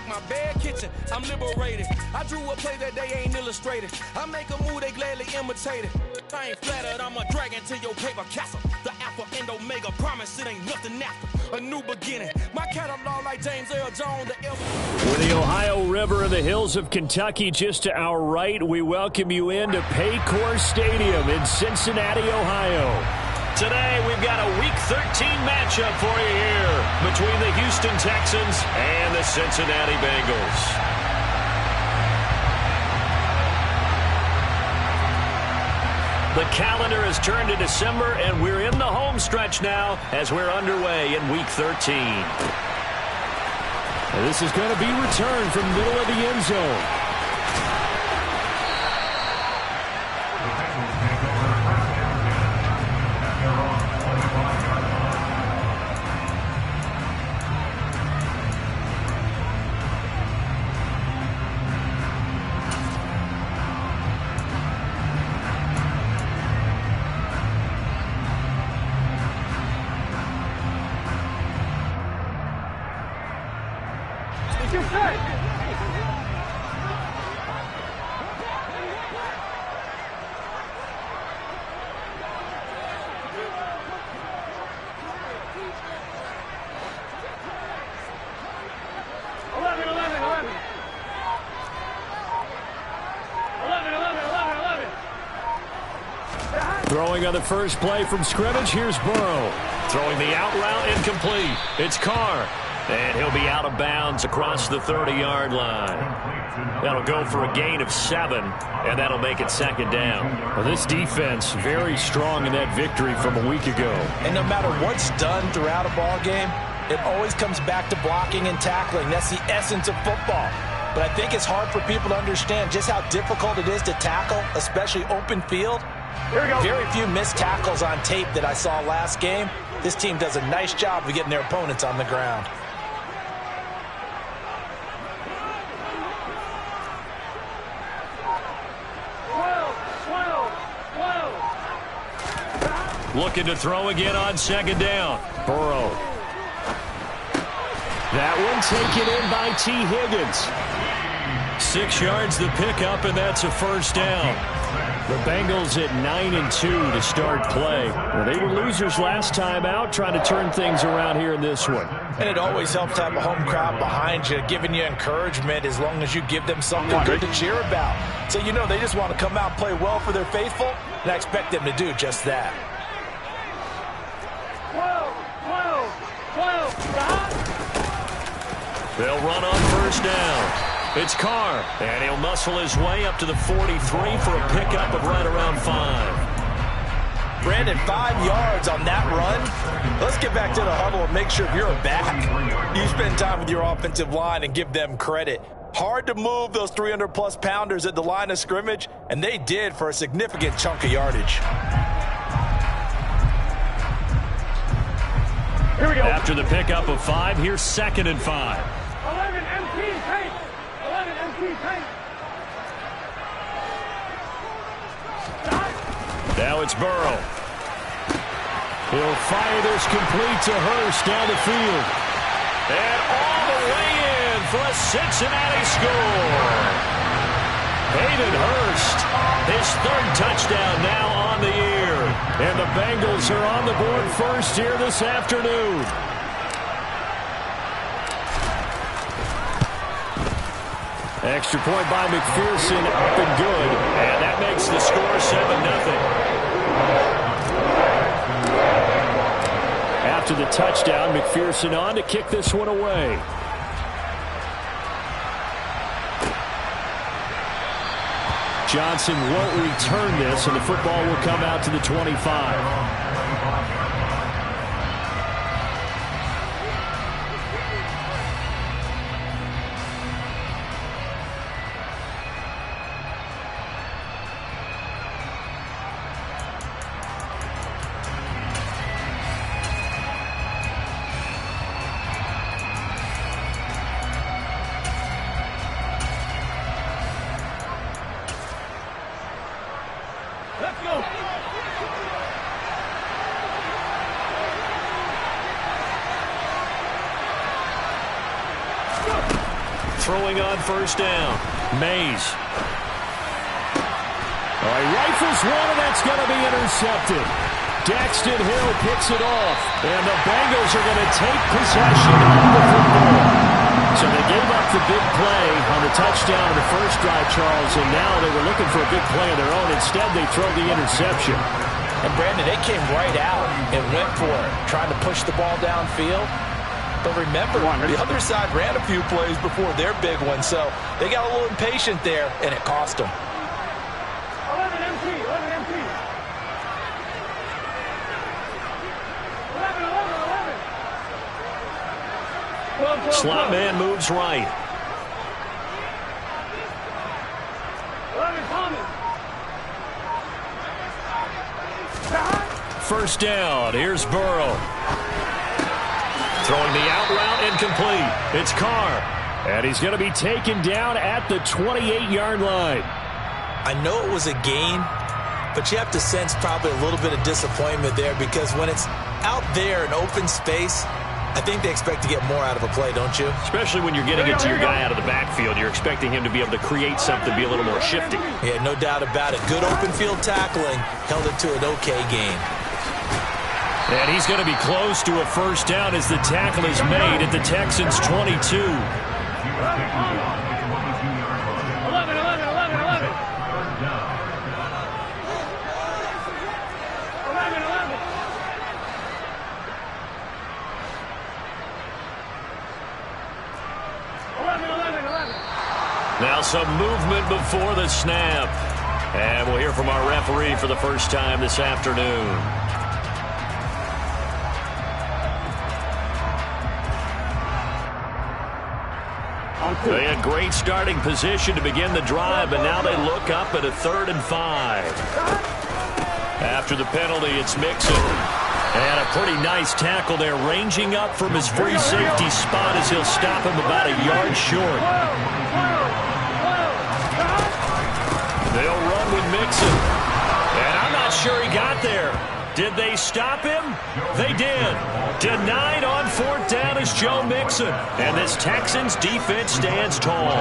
my bed kitchen, I'm liberated. I drew a play that they ain't illustrated. I make a move, they gladly imitate it. I ain't flattered, I'm a dragon to your paper castle. The Alpha and Omega, promise it ain't nothing after. A new beginning. My catalog like James Earl Jones. With the Ohio River and the hills of Kentucky just to our right, we welcome you into Paycor Stadium in Cincinnati, Ohio. Today, we've got a Week 13 matchup for you here between the Houston Texans and the Cincinnati Bengals. The calendar has turned to December, and we're in the home stretch now as we're underway in Week 13. And this is going to be returned from middle of the end zone. Throwing on the first play from scrimmage, here's Burrow. Throwing the out route incomplete. It's Carr. And he'll be out of bounds across the 30-yard line. That'll go for a gain of 7, and that'll make it second down. Well, this defense very strong in that victory from a week ago. And no matter what's done throughout a ball game, it always comes back to blocking and tackling. That's the essence of football. But I think it's hard for people to understand just how difficult it is to tackle, especially open field. Here we go. Very few missed tackles on tape that I saw last game. This team does a nice job of getting their opponents on the ground. Looking to throw again on second down. Burrow. That one taken in by T. Higgins. 6 yards the pickup, and that's a first down. The Bengals at 9-2 to start play. Well, they were losers last time out, trying to turn things around here in this one. And it always helps to have a home crowd behind you, giving you encouragement as long as you give them something good to cheer about. So you know they just want to come out and play well for their faithful, and I expect them to do just that. They'll run on first down. It's Carr, and he'll muscle his way up to the 43 for a pickup of right around 5. Brandon, 5 yards on that run. Let's get back to the huddle and make sure if you're a back, you spend time with your offensive line and give them credit. Hard to move those 300-plus pounders at the line of scrimmage, and they did for a significant chunk of yardage. Here we go. After the pickup of 5, here's 2nd and 5. 11 empty tank. 11 empty tank. Now it's Burrow. He'll fire this complete to Hurst down the field. And all the way in for a Cincinnati score. Hayden Hurst, his 3rd touchdown now on the year. And the Bengals are on the board first here this afternoon. Extra point by McPherson, up and good. And that makes the score 7-0. After the touchdown, McPherson on to kick this one away. Johnson won't return this, and the football will come out to the 25. throwing on first down. Mays. He rifles one, and that's going to be intercepted. Daxton Hill picks it off, and the Bengals are going to take possession of the football. So they gave up the big play on the touchdown in the first drive, Charles, and now they were looking for a big play of their own. Instead, they throw the interception. And, Brandon, they came right out and went for it, trying to push the ball downfield. But remember, the other side ran a few plays before their big one, so they got a little impatient there, and it cost them. 11 MT, 11 MT. 11, 11, 11. Slot man moves right. 11 Thomas. First down. Here's Burrow. Throwing the out route incomplete. It's Carr. And he's going to be taken down at the 28-yard line. I know it was a gain, but you have to sense probably a little bit of disappointment there because when it's out there in open space, I think they expect to get more out of a play, don't you? Especially when you're getting it to your guy out of the backfield. You're expecting him to be able to create something, be a little more shifty. Yeah, no doubt about it. Good open field tackling held it to an okay gain. And he's going to be close to a first down as the tackle is made at the Texans' 22. 11, 11, 11, 11. 11, 11. Now some movement before the snap. And we'll hear from our referee for the first time this afternoon. They had great starting position to begin the drive, but now they look up at a 3rd and 5. After the penalty, it's Mixon. And a pretty nice tackle there, ranging up from his free safety spot as he'll stop him about a yard short. They'll run with Mixon. And I'm not sure he got there. Did they stop him? They did. Denied on 4th down is Joe Mixon. And this Texans defense stands tall.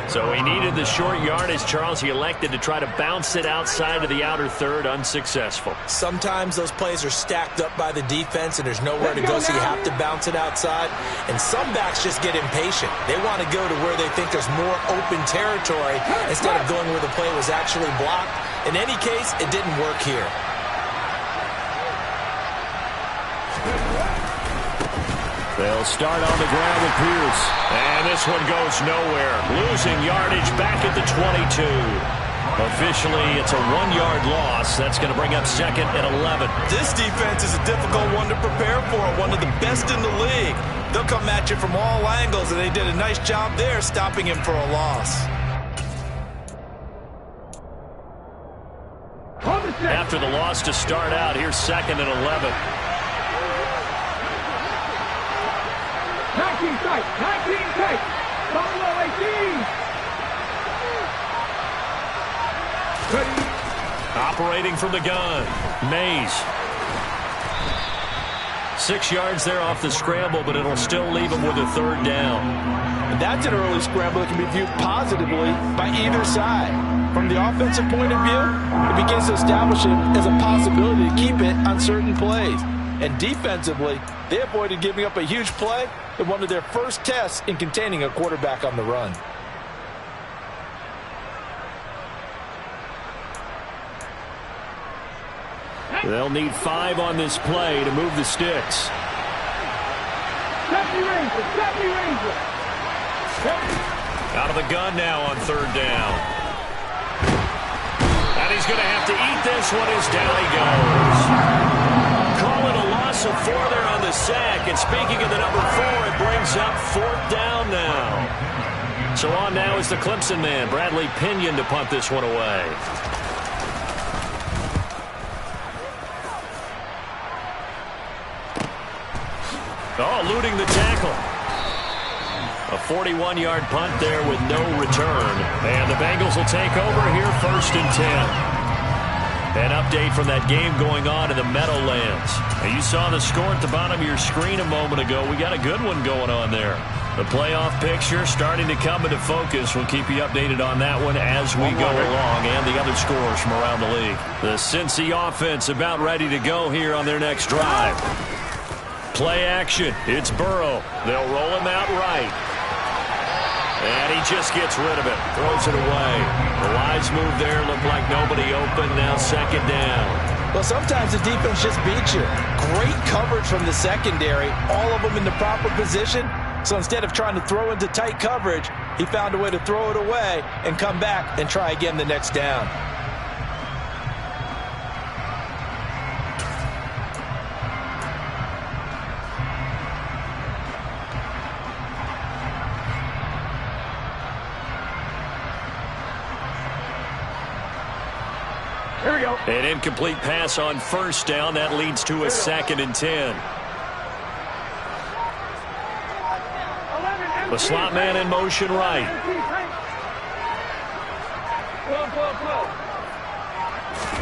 So he needed the short yardage, Charles. He elected to try to bounce it outside of the outer third, unsuccessful. Sometimes those plays are stacked up by the defense and there's nowhere to go, so you have to bounce it outside. And some backs just get impatient. They want to go to where they think there's more open territory instead of going where the play was actually blocked. In any case, it didn't work here. They'll start on the ground with Pierce. And this one goes nowhere. Losing yardage back at the 22. Officially, it's a 1-yard loss. That's going to bring up 2nd and 11. This defense is a difficult one to prepare for. One of the best in the league. They'll come at you from all angles, and they did a nice job there stopping him for a loss. After the loss to start out, here's 2nd and 11. 19 tight, 19 tight. Buffalo 18. Ready. Operating from the gun, Mays. 6 yards there off the scramble, but it'll still leave him with a 3rd down. And that's an early scramble that can be viewed positively by either side. From the offensive point of view, it begins to establish it as a possibility to keep it on certain plays. And defensively, they avoided giving up a huge play in one of their first tests in containing a quarterback on the run. They'll need 5 on this play to move the sticks. Out of the gun now on 3rd down. And he's going to have to eat this one as down he goes. Call it a loss of 4 there on the sack. And speaking of the number 4, it brings up 4th down now. So on now is the Clemson man, Bradley Pinion, to punt this one away. Oh, eluding the tackle. A 41-yard punt there with no return. And the Bengals will take over here 1st and 10. An update from that game going on in the Meadowlands. Now, you saw the score at the bottom of your screen a moment ago. We got a good one going on there. The playoff picture starting to come into focus. We'll keep you updated on that one as we go along, and the other scores from around the league. The Cincy offense about ready to go here on their next drive. Play action. It's Burrow. They'll roll him out right. And he just gets rid of it. Throws it away. The wise move there. Looked like nobody open. Now second down. Well, sometimes the defense just beats you. Great coverage from the secondary. All of them in the proper position. So instead of trying to throw into tight coverage, he found a way to throw it away and come back and try again the next down. Here we go. An incomplete pass on first down. That leads to a 2nd and 10. The slot man in motion right.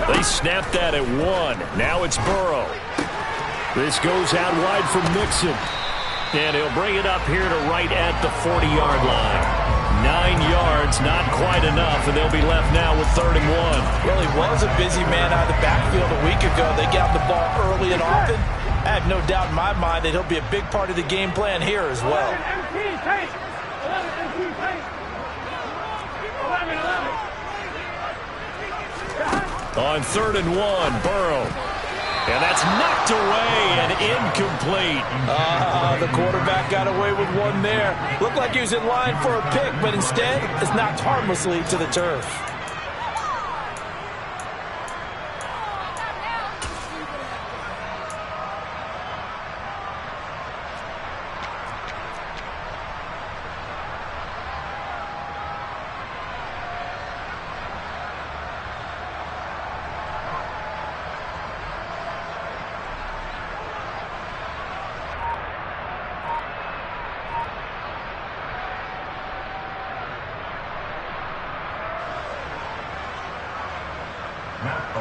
They snapped that at 1. Now it's Burrow. This goes out wide for Mixon. And he'll bring it up here to right at the 40-yard line. 9 yards, not quite enough, and they'll be left now with 3rd and 1. Well, he was a busy man out of the backfield a week ago. They got the ball early and often. I have no doubt in my mind that he'll be a big part of the game plan here as well. On 3rd and 1, Burrow. And that's knocked away and incomplete. The quarterback got away with one there. Looked like he was in line for a pick, but instead it's knocked harmlessly to the turf.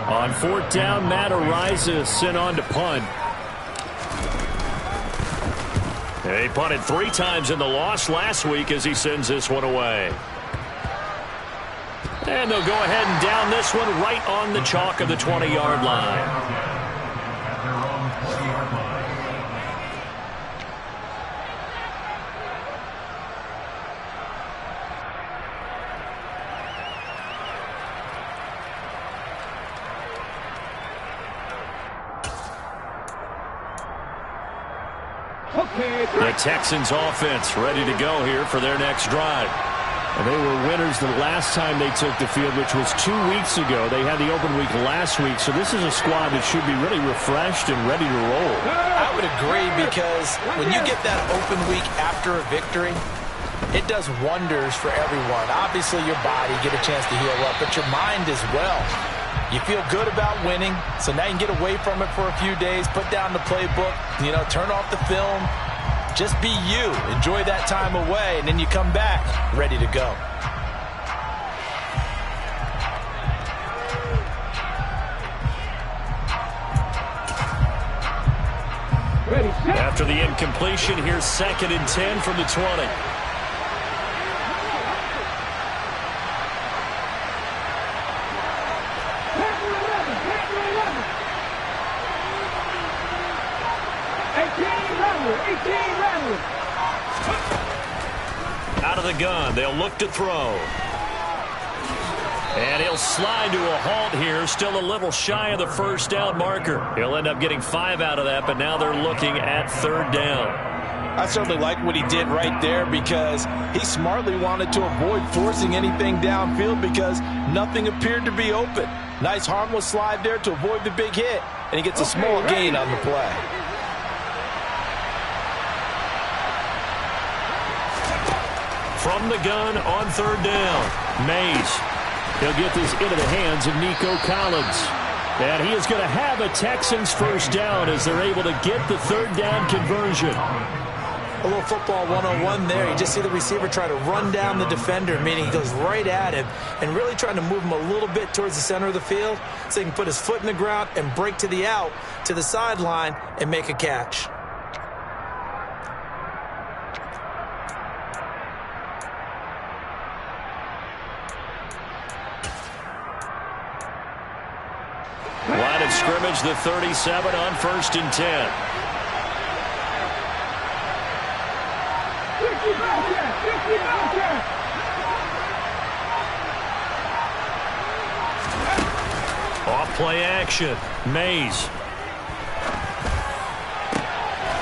On 4th down, Matt Araiza sent on to punt. He punted 3 times in the loss last week as he sends this one away. And they'll go ahead and down this one right on the chalk of the 20-yard line. The Texans offense ready to go here for their next drive. And they were winners the last time they took the field, which was 2 weeks ago. They had the open week last week, so this is a squad that should be really refreshed and ready to roll. I would agree, because when you get that open week after a victory, it does wonders for everyone. Obviously, your body get a chance to heal up, but your mind as well. You feel good about winning, so now you can get away from it for a few days, put down the playbook, turn off the film. Just be you. Enjoy that time away, and then you come back ready to go. After the incompletion, here's 2nd and 10 from the 20. Out of the gun, they'll look to throw. And he'll slide to a halt here, still a little shy of the 1st down marker. He'll end up getting 5 out of that, but now they're looking at 3rd down. I certainly like what he did right there, because he smartly wanted to avoid forcing anything downfield because nothing appeared to be open. Nice harmless slide there to avoid the big hit, and he gets a small gain on the play. From the gun on 3rd down, Mays. He'll get this into the hands of Nico Collins. And he is going to have a Texans 1st down as they're able to get the 3rd down conversion. A little football 101 there. You just see the receiver try to run down the defender, meaning he goes right at him and really trying to move him a little bit towards the center of the field so he can put his foot in the ground and break to the out, to the sideline, and make a catch. of scrimmage, the 37 on 1st and 10. Off play action. Mays.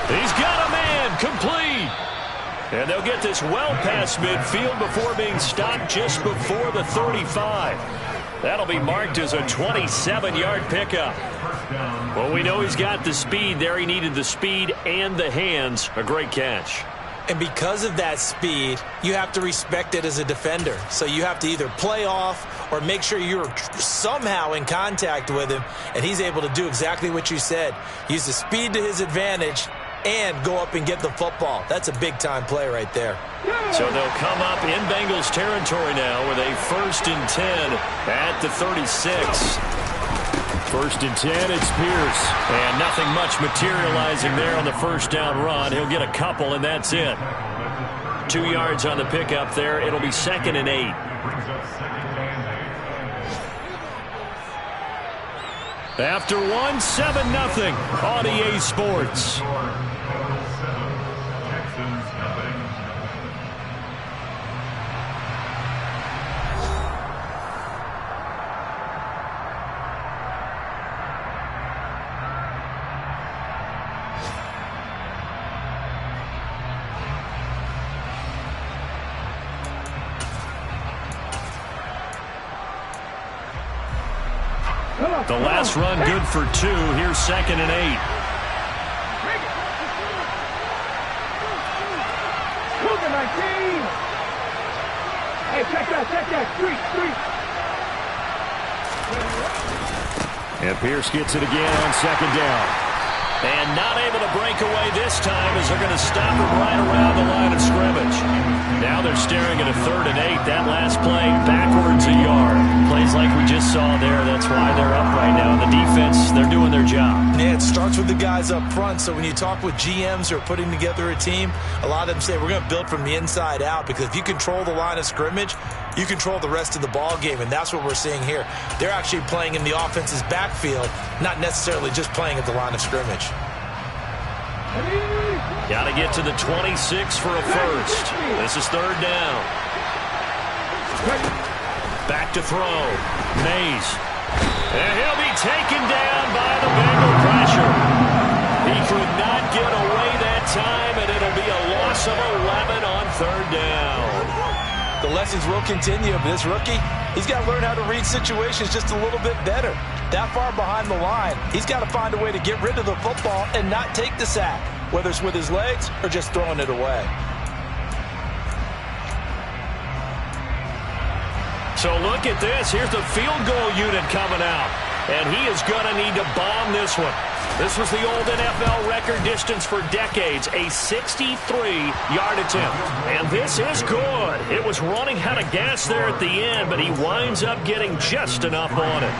He's got a man. Complete. And they'll get this well past midfield before being stopped just before the 35. That'll be marked as a 27-yard pickup. Well, we know he's got the speed there. He needed the speed and the hands. A great catch. And because of that speed, you have to respect it as a defender. So you have to either play off or make sure you're somehow in contact with him. And he's able to do exactly what you said. Use the speed to his advantage and go up and get the football. That's a big-time play right there. So they'll come up in Bengals territory now with a 1st and 10 at the 36. 1st and 10, it's Pierce. And nothing much materializing there on the first down run. He'll get a couple, and that's it. 2 yards on the pickup there. It'll be 2nd and 8. After 1, 7-0 on EA Sports. The last run good for 2. Here's 2nd and 8. Hey, check that. Street. And Pierce gets it again on 2nd down. And not able to break away this time as they're going to stop him right around the line of scrimmage. Now they're staring at a 3rd and 8. That last play backwards a yard. Plays like we just saw there. That's why they're up right now. The defense, they're doing their job. Yeah, it starts with the guys up front. So when you talk with GMs who are putting together a team, a lot of them say we're going to build from the inside out, because if you control the line of scrimmage, you control the rest of the ball game, and that's what we're seeing here. They're actually playing in the offense's backfield, not necessarily just playing at the line of scrimmage. Got to get to the 26 for a first. This is 3rd down. Back to throw. Mays. And he'll be taken down by the Bengal pressure. He could not get away that time, and it'll be a loss of 11 on 3rd down. The lessons will continue, but this rookie, he's got to learn how to read situations just a little bit better. That far behind the line, he's got to find a way to get rid of the football and not take the sack, whether it's with his legs or just throwing it away. So look at this. Here's the field goal unit coming out. And he is going to need to bomb this one. This was the old NFL record distance for decades, a 63-yard attempt. And this is good. It was running out of gas there at the end, but he winds up getting just enough on it.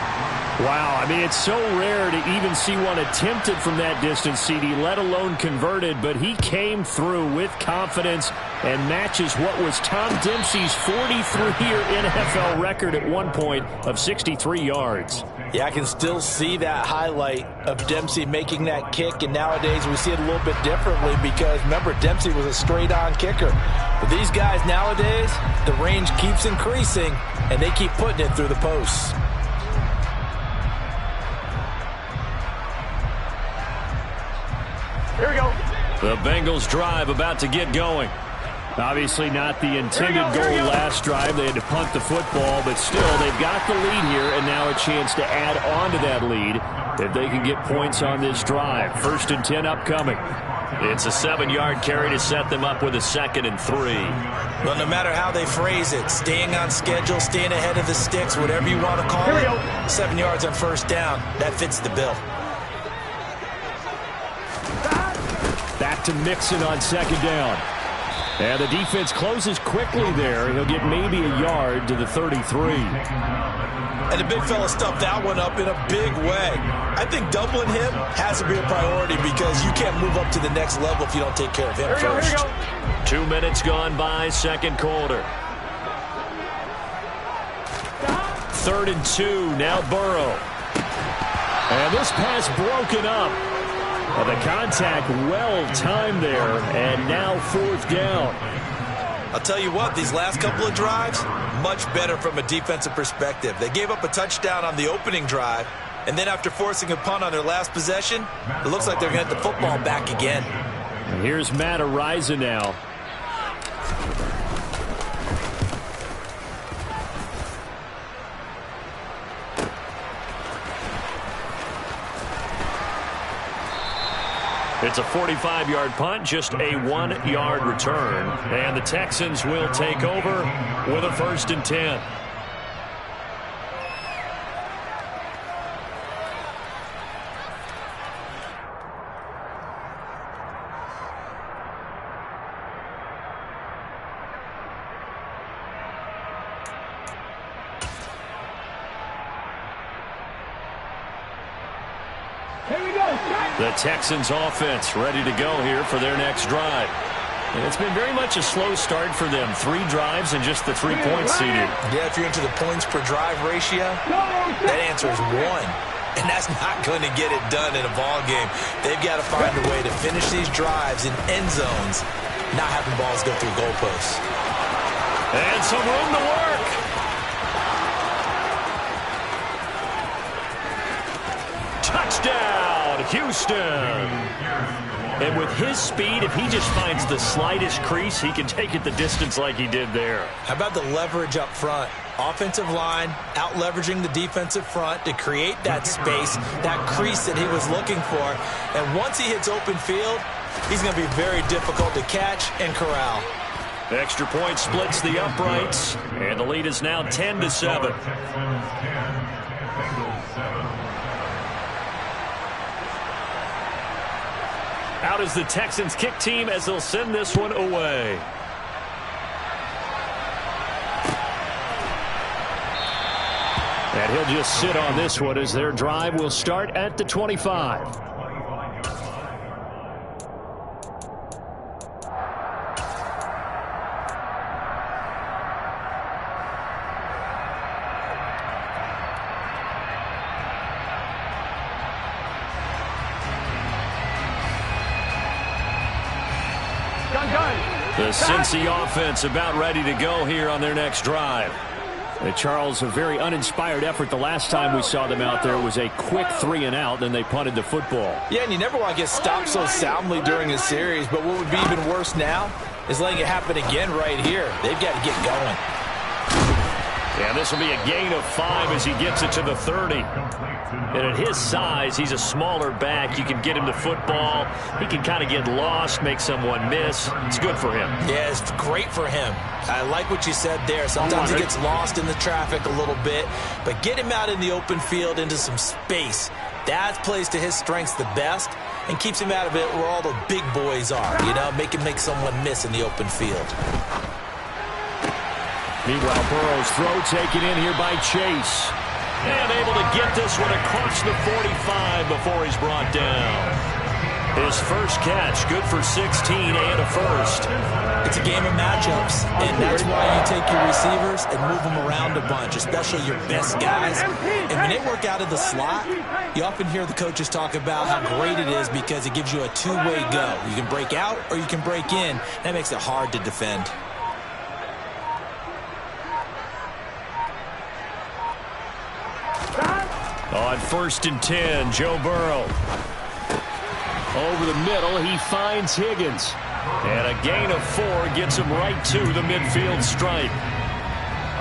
Wow, I mean, it's so rare to even see one attempted from that distance, CD, let alone converted, but he came through with confidence and matches what was Tom Dempsey's 43-year NFL record at one point of 63 yards. Yeah, I can still see that highlight of Dempsey making that kick, and nowadays we see it a little bit differently because, remember, Dempsey was a straight-on kicker. But these guys nowadays, the range keeps increasing, and they keep putting it through the posts. Here we go. The Bengals drive about to get going. Obviously not the intended goal last drive. They had to punt the football, but still, they've got the lead here, and now a chance to add on to that lead if they can get points on this drive. 1st and 10 upcoming. It's a 7-yard carry to set them up with a 2nd and 3. Well, no matter how they phrase it, staying on schedule, staying ahead of the sticks, whatever you want to call it, 7 yards on 1st down, that fits the bill. Back to Mixon on 2nd down. And the defense closes quickly there. He'll get maybe a yard to the 33. And the big fella stuffed that one up in a big way. I think doubling him has to be a priority because you can't move up to the next level if you don't take care of him first. 2 minutes gone by, 2nd quarter. 3rd and 2, now Burrow. And this pass broken up. The contact well-timed there, and now 4th down. I'll tell you what, these last couple of drives, much better from a defensive perspective. They gave up a touchdown on the opening drive, and then after forcing a punt on their last possession, it looks like they're going to get the football back again. And here's Matt Ariza now. It's a 45-yard punt, just a 1-yard return. And the Texans will take over with a 1st and 10. The Texans offense ready to go here for their next drive. And it's been very much a slow start for them. 3 drives and just the 3 points seeded. Yeah, if you're into the points per drive ratio, that answer is 1. And that's not going to get it done in a ball game. They've got to find a way to finish these drives in end zones, not having balls go through goalposts. And some room to work. Touchdown, Houston. And with his speed, if he just finds the slightest crease, he can take it the distance like he did there. How about the leverage up front? Offensive line out-leveraging the defensive front to create that space, that crease that he was looking for. And once he hits open field, he's going to be very difficult to catch and corral. Extra point splits the uprights, and the lead is now 10-7. Out is the Texans kick team as they'll send this one away. And he'll just sit on this one as their drive will start at the 25. The Cincy offense about ready to go here on their next drive. Charles, a very uninspired effort. The last time we saw them out there was a quick 3-and-out, then they punted the football. Yeah, and you never want to get stopped so soundly during a series, but what would be even worse now is letting it happen again right here. They've got to get going. And this will be a gain of 5 as he gets it to the 30. And at his size, he's a smaller back. You can get him the football. He can kind of get lost, make someone miss. It's good for him. Yeah, it's great for him. I like what you said there. Sometimes he gets lost in the traffic a little bit, but get him out in the open field into some space. That plays to his strengths the best and keeps him out of it where all the big boys are, you know, make him make someone miss in the open field. Meanwhile, Burrow's throw taken in here by Chase. And able to get this one across the 45 before he's brought down. His first catch, good for 16 and a first. It's a game of matchups, and that's why you take your receivers and move them around a bunch, especially your best guys. And when they work out of the slot, you often hear the coaches talk about how great it is because it gives you a two-way go. You can break out or you can break in. That makes it hard to defend. On 1st and 10, Joe Burrow. Over the middle, he finds Higgins. And a gain of 4 gets him right to the midfield stripe.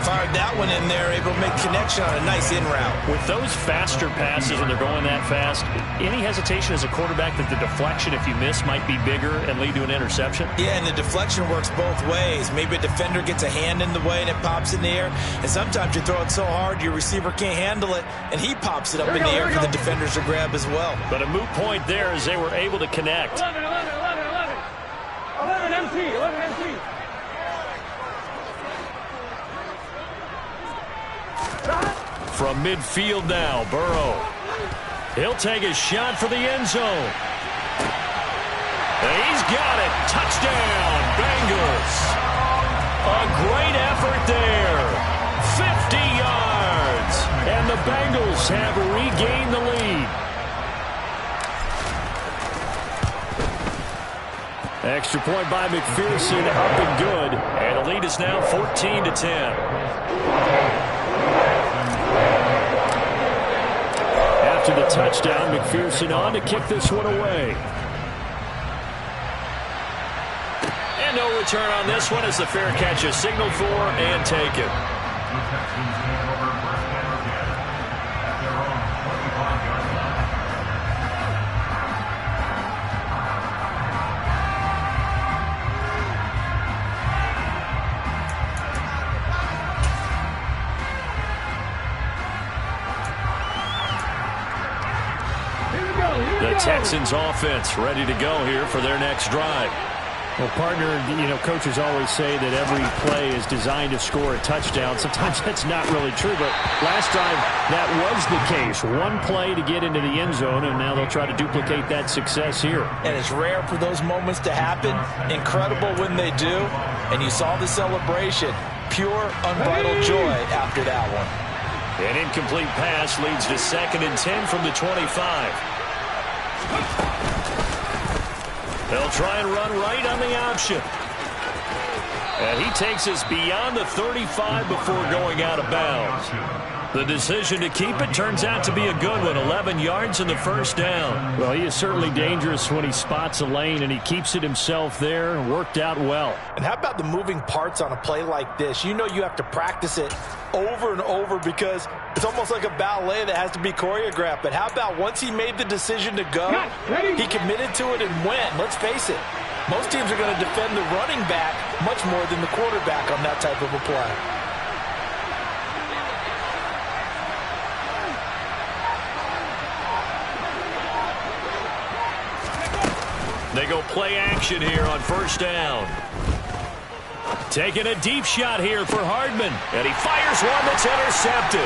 Fired that one in there, able to make connection on a nice in route. With those faster passes when they're going that fast, any hesitation as a quarterback that the deflection, if you miss, might be bigger and lead to an interception? Yeah, and the deflection works both ways. Maybe a defender gets a hand in the way and it pops in the air. And sometimes you throw it so hard your receiver can't handle it, and he pops it up in the air for the defenders to grab as well. But a moot point there as they were able to connect. 11 MT. From midfield now, Burrow. He'll take a shot for the end zone. And he's got it. Touchdown, Bengals. A great effort there. 50 yards. And the Bengals have regained the lead. Extra point by McPherson, up and good. And the lead is now 14-10. After the touchdown, McPherson on to kick this one away. And no return on this one as the fair catch is signaled for and taken. The Texans offense ready to go here for their next drive. Well, partner, coaches always say that every play is designed to score a touchdown. Sometimes that's not really true, but last drive that was the case. One play to get into the end zone, and now they'll try to duplicate that success here. And it's rare for those moments to happen. Incredible when they do. And you saw the celebration. Pure, unbridled joy after that one. An incomplete pass leads to 2nd and 10 from the 25. They'll try and run right on the option. And he takes us beyond the 35 before going out of bounds. The decision to keep it turns out to be a good one. 11 yards in the first down. Well, he is certainly dangerous when he spots a lane, and he keeps it himself there. Worked out well. And how about the moving parts on a play like this? You know you have to practice it over and over because it's almost like a ballet that has to be choreographed. But how about once he made the decision to go, he committed to it and went. Let's face it, most teams are going to defend the running back much more than the quarterback on that type of a play. They go play action here on first down. Taking a deep shot here for Hardman. And he fires one that's intercepted.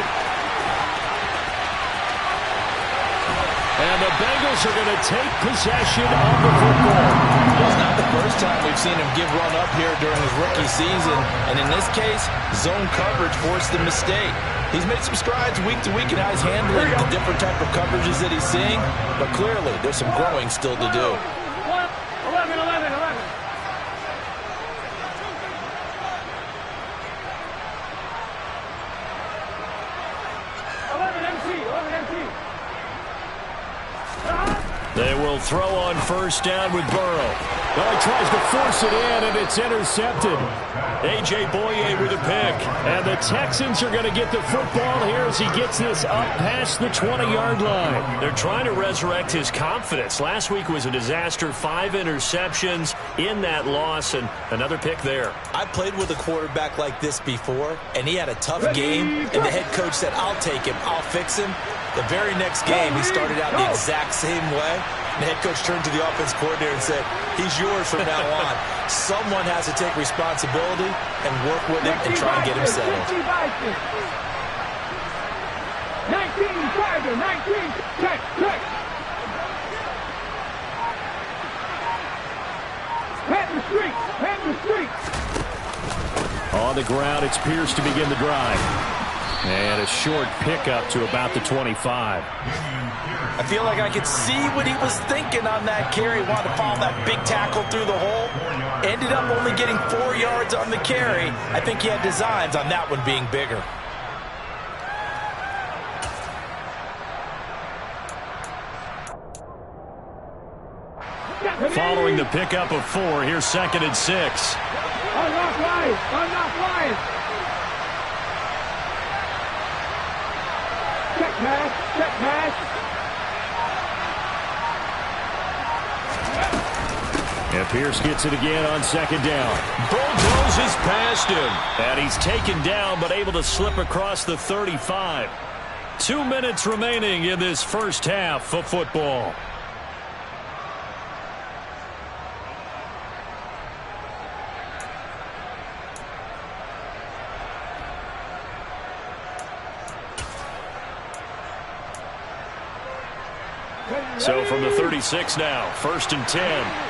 And the Bengals are going to take possession of the football. It's not the first time we've seen him give run up here during his rookie season. And in this case, zone coverage forced the mistake. He's made some strides week to week in how he's handling the different type of coverages that he's seeing. But clearly, there's some growing still to do. 11. They will throw on first down with Burrow. Well, he tries to force it in, and it's intercepted. A.J. Boye with a pick. And the Texans are going to get the football here as he gets this up past the 20-yard line. They're trying to resurrect his confidence. Last week was a disaster. 5 interceptions in that loss, and another pick there. I played with a quarterback like this before, and he had a tough game, and the head coach said, I'll take him, I'll fix him. The very next game, he started out the exact same way. The head coach turned to the offense coordinator and said, he's yours from now on. Someone has to take responsibility and work with him and try and get him settled. 19, check. Pat the street. On the ground, it's Pierce to begin the drive. And a short pickup to about the 25. I feel like I could see what he was thinking on that carry. Wanted to follow that big tackle through the hole. Ended up only getting 4 yards on the carry. I think he had designs on that one being bigger. Following the pickup of 4, here's 2nd and 6. Unlock line. Check pass. And Pierce gets it again on 2nd down. Bulldozes past him. And he's taken down but able to slip across the 35. 2 minutes remaining in this first half of football. So from the 36 now, 1st and 10.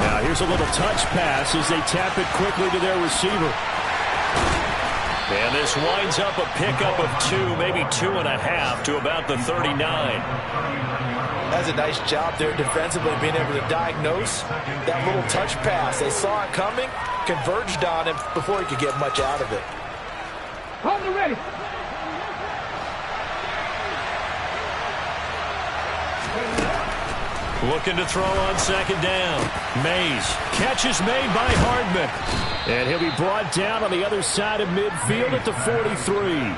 Now here's a little touch pass as they tap it quickly to their receiver. And this winds up a pickup of 2, maybe 2.5 to about the 39. That's a nice job there defensively, being able to diagnose that little touch pass. They saw it coming, converged on him before he could get much out of it. Hold it ready. Looking to throw on second down. Mays. Catch is made by Hardman. And he'll be brought down on the other side of midfield at the 43.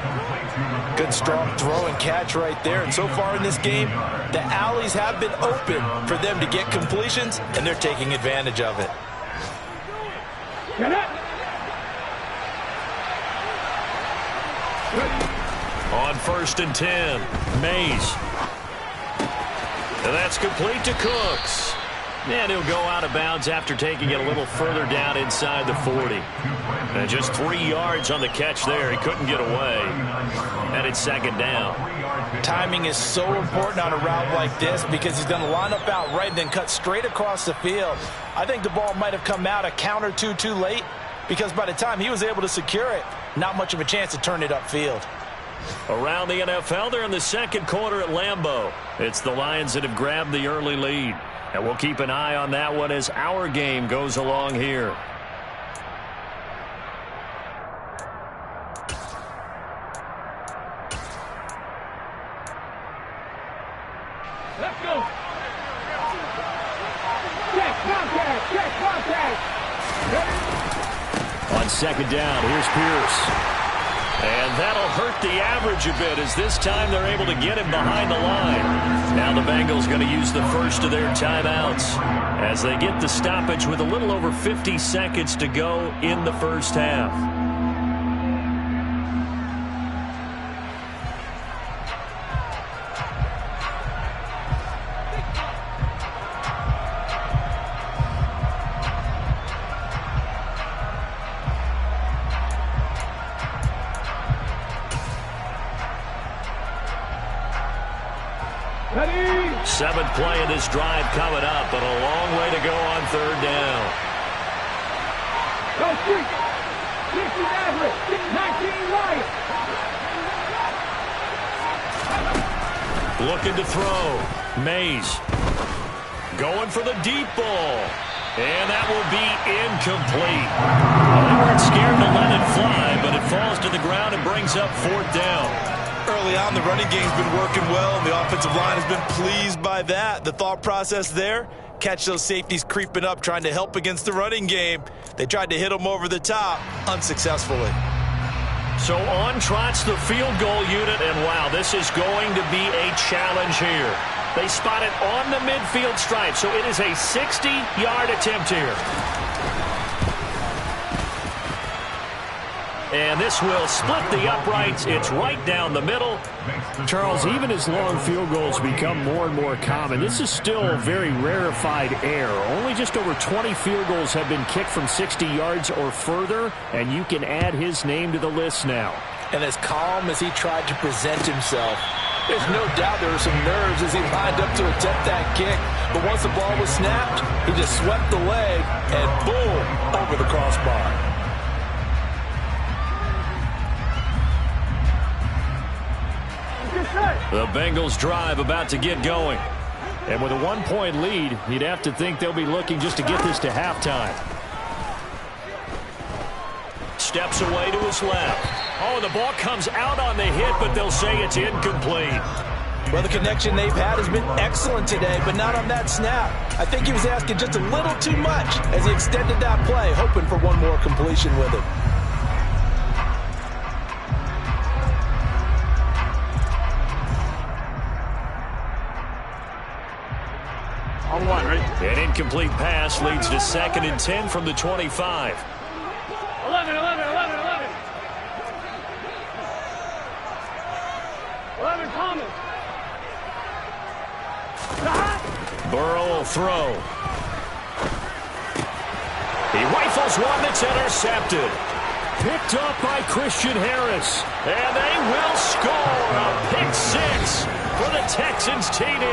Good strong throw and catch right there. And so far in this game, the alleys have been open for them to get completions, and they're taking advantage of it. Get up. On 1st and 10. Mays. And that's complete to Cooks. And he'll go out of bounds after taking it a little further down inside the 40. And just 3 yards on the catch there. He couldn't get away. And it's second down. Timing is so important on a route like this because he's going to line up out right and then cut straight across the field. I think the ball might have come out a count or two too late because by the time he was able to secure it, not much of a chance to turn it upfield. Around the NFL, they're in the second quarter at Lambeau. It's the Lions that have grabbed the early lead. And we'll keep an eye on that one as our game goes along here. Let's go. Check contact. Check contact. On second down, here's Pierce. And that'll hurt the average a bit as this time they're able to get him behind the line. Now the Bengals going to use the first of their timeouts as they get the stoppage with a little over 50 seconds to go in the first half. Seventh play of this drive coming up, but a long way to go on third down. Go street. 60 average. 19 right. Looking to throw. Mays. Going for the deep ball. And that will be incomplete. Well, they weren't scared to let it fly, but it falls to the ground and brings up fourth down. Early on, the running game's been working well, and the offensive line has been pleased by that. The thought process there, catch those safeties creeping up, trying to help against the running game. They tried to hit them over the top, unsuccessfully. So on trots the field goal unit, and wow, this is going to be a challenge here. They spot it on the midfield stripe, so it is a 60-yard attempt here. And this will split the uprights. It's right down the middle. Charles, even as long field goals become more and more common, this is still very rarefied air. Only just over 20 field goals have been kicked from 60 yards or further, and you can add his name to the list now. And as calm as he tried to present himself, there's no doubt there were some nerves as he lined up to attempt that kick. But once the ball was snapped, he just swept the leg and boom, over the crossbar. The Bengals drive about to get going. And with a one-point lead, you'd have to think they'll be looking just to get this to halftime. Steps away to his left. Oh, the ball comes out on the hit, but they'll say it's incomplete. Well, the connection they've had has been excellent today, but not on that snap. I think he was asking just a little too much as he extended that play, hoping for one more completion with it. On one, right? An incomplete pass leads to 2nd and 10 from the 25. 11. 11 Thomas. Burrow will throw. He rifles one that's intercepted. Picked up by Christian Harris. And they will score a pick six for the Texans TD.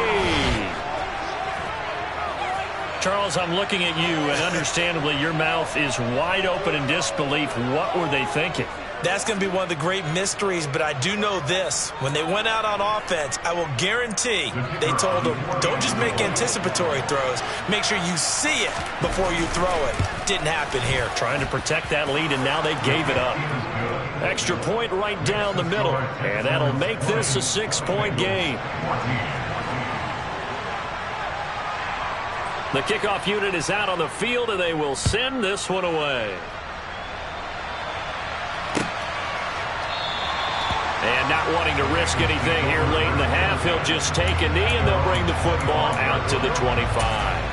Charles, I'm looking at you, and understandably, your mouth is wide open in disbelief. What were they thinking? That's going to be one of the great mysteries, but I do know this. When they went out on offense, I will guarantee they told them, don't just make anticipatory throws. Make sure you see it before you throw it. Didn't happen here. Trying to protect that lead, and now they gave it up. Extra point right down the middle, and that'll make this a 6-point game. The kickoff unit is out on the field, and they will send this one away. And not wanting to risk anything here late in the half, he'll just take a knee, and they'll bring the football out to the 25.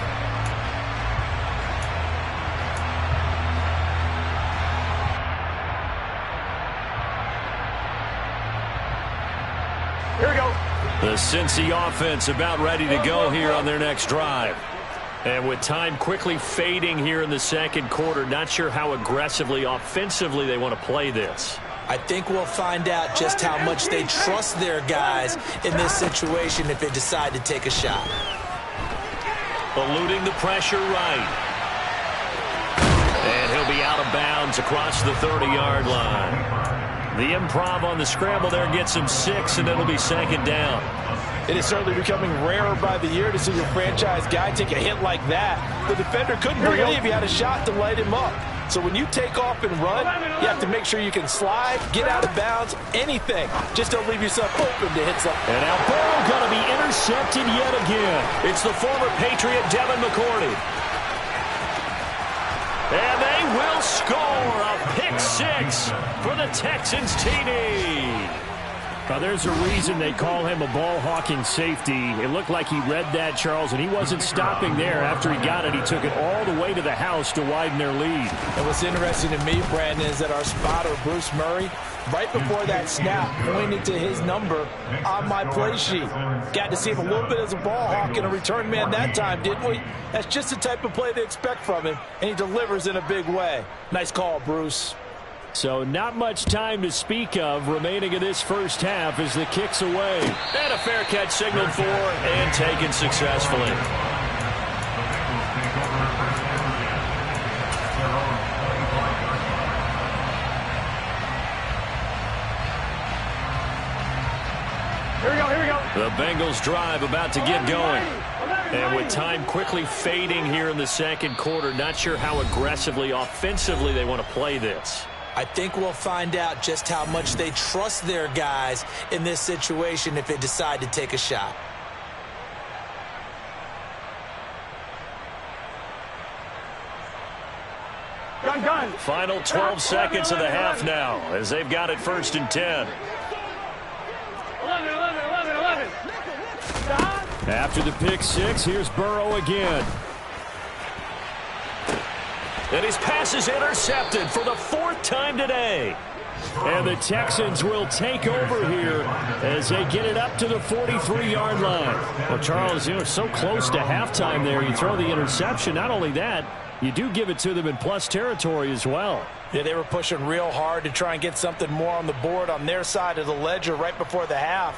Here we go. The Cincy offense about ready to go here on their next drive. And with time quickly fading here in the second quarter, not sure how aggressively, offensively they want to play this. I think we'll find out just how much they trust their guys in this situation if they decide to take a shot. Eluding the pressure right. And he'll be out of bounds across the 30-yard line. The improv on the scramble there gets him 6, and it'll be second down. It is certainly becoming rarer by the year to see your franchise guy take a hit like that. The defender couldn't believe he had a shot to light him up. So when you take off and run, you have to make sure you can slide, get out of bounds, anything. Just don't leave yourself open to hit something. And now Burrow going to be intercepted yet again. It's the former Patriot Devin McCourty. And they will score a pick-6 for the Texans TD. Now, there's a reason they call him a ball-hawking safety. It looked like he read that, Charles, and he wasn't stopping there. After he got it, he took it all the way to the house to widen their lead. And what's interesting to me, Brandon, is that our spotter, Bruce Murray, right before that snap, pointed to his number on my play sheet. Got to see him a little bit as a ball hawk and a return man that time, didn't we? That's just the type of play they expect from him, and he delivers in a big way. Nice call, Bruce. So not much time to speak of remaining in this first half as the kick's away. And a fair catch signaled for and taken successfully. Here we go, here we go. The Bengals drive about to get going. And with time quickly fading here in the second quarter, not sure how aggressively, offensively they want to play this. I think we'll find out just how much they trust their guys in this situation if they decide to take a shot. Gun. Final 12 seconds of the half now as they've got it 1st and 10. 11. Stop. After the pick-6, here's Burrow again. And his pass is intercepted for the 4th time today. And the Texans will take over here as they get it up to the 43-yard line. Well, Charles, you know, so close to halftime there. You throw the interception. Not only that, you do give it to them in plus territory as well. Yeah, they were pushing real hard to try and get something more on the board on their side of the ledger right before the half.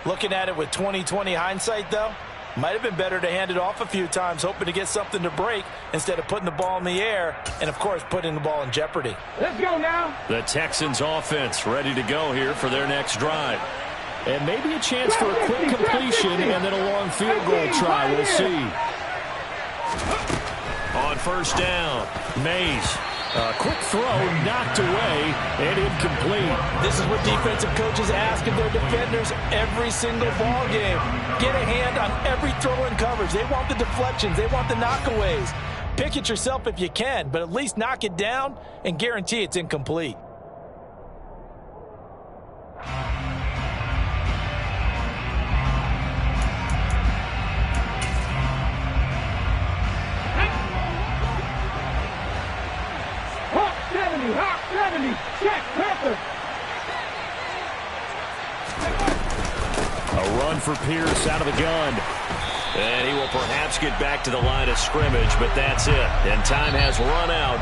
Looking at it with 20/20 hindsight, though, might have been better to hand it off a few times, hoping to get something to break instead of putting the ball in the air and, of course, putting the ball in jeopardy. Let's go now. The Texans offense ready to go here for their next drive. And maybe a chance for a quick completion and then a long field goal try. We'll see. On 1st down, Mays. A quick throw knocked away and incomplete. This is what defensive coaches ask of their defenders every single ball game. Get a hand on every throw in coverage. They want the deflections. They want the knockaways. Pick it yourself if you can, but at least knock it down and guarantee it's incomplete. Hawk 70, check, Panther. A run for Pierce out of the gun. And he will perhaps get back to the line of scrimmage, but that's it. And time has run out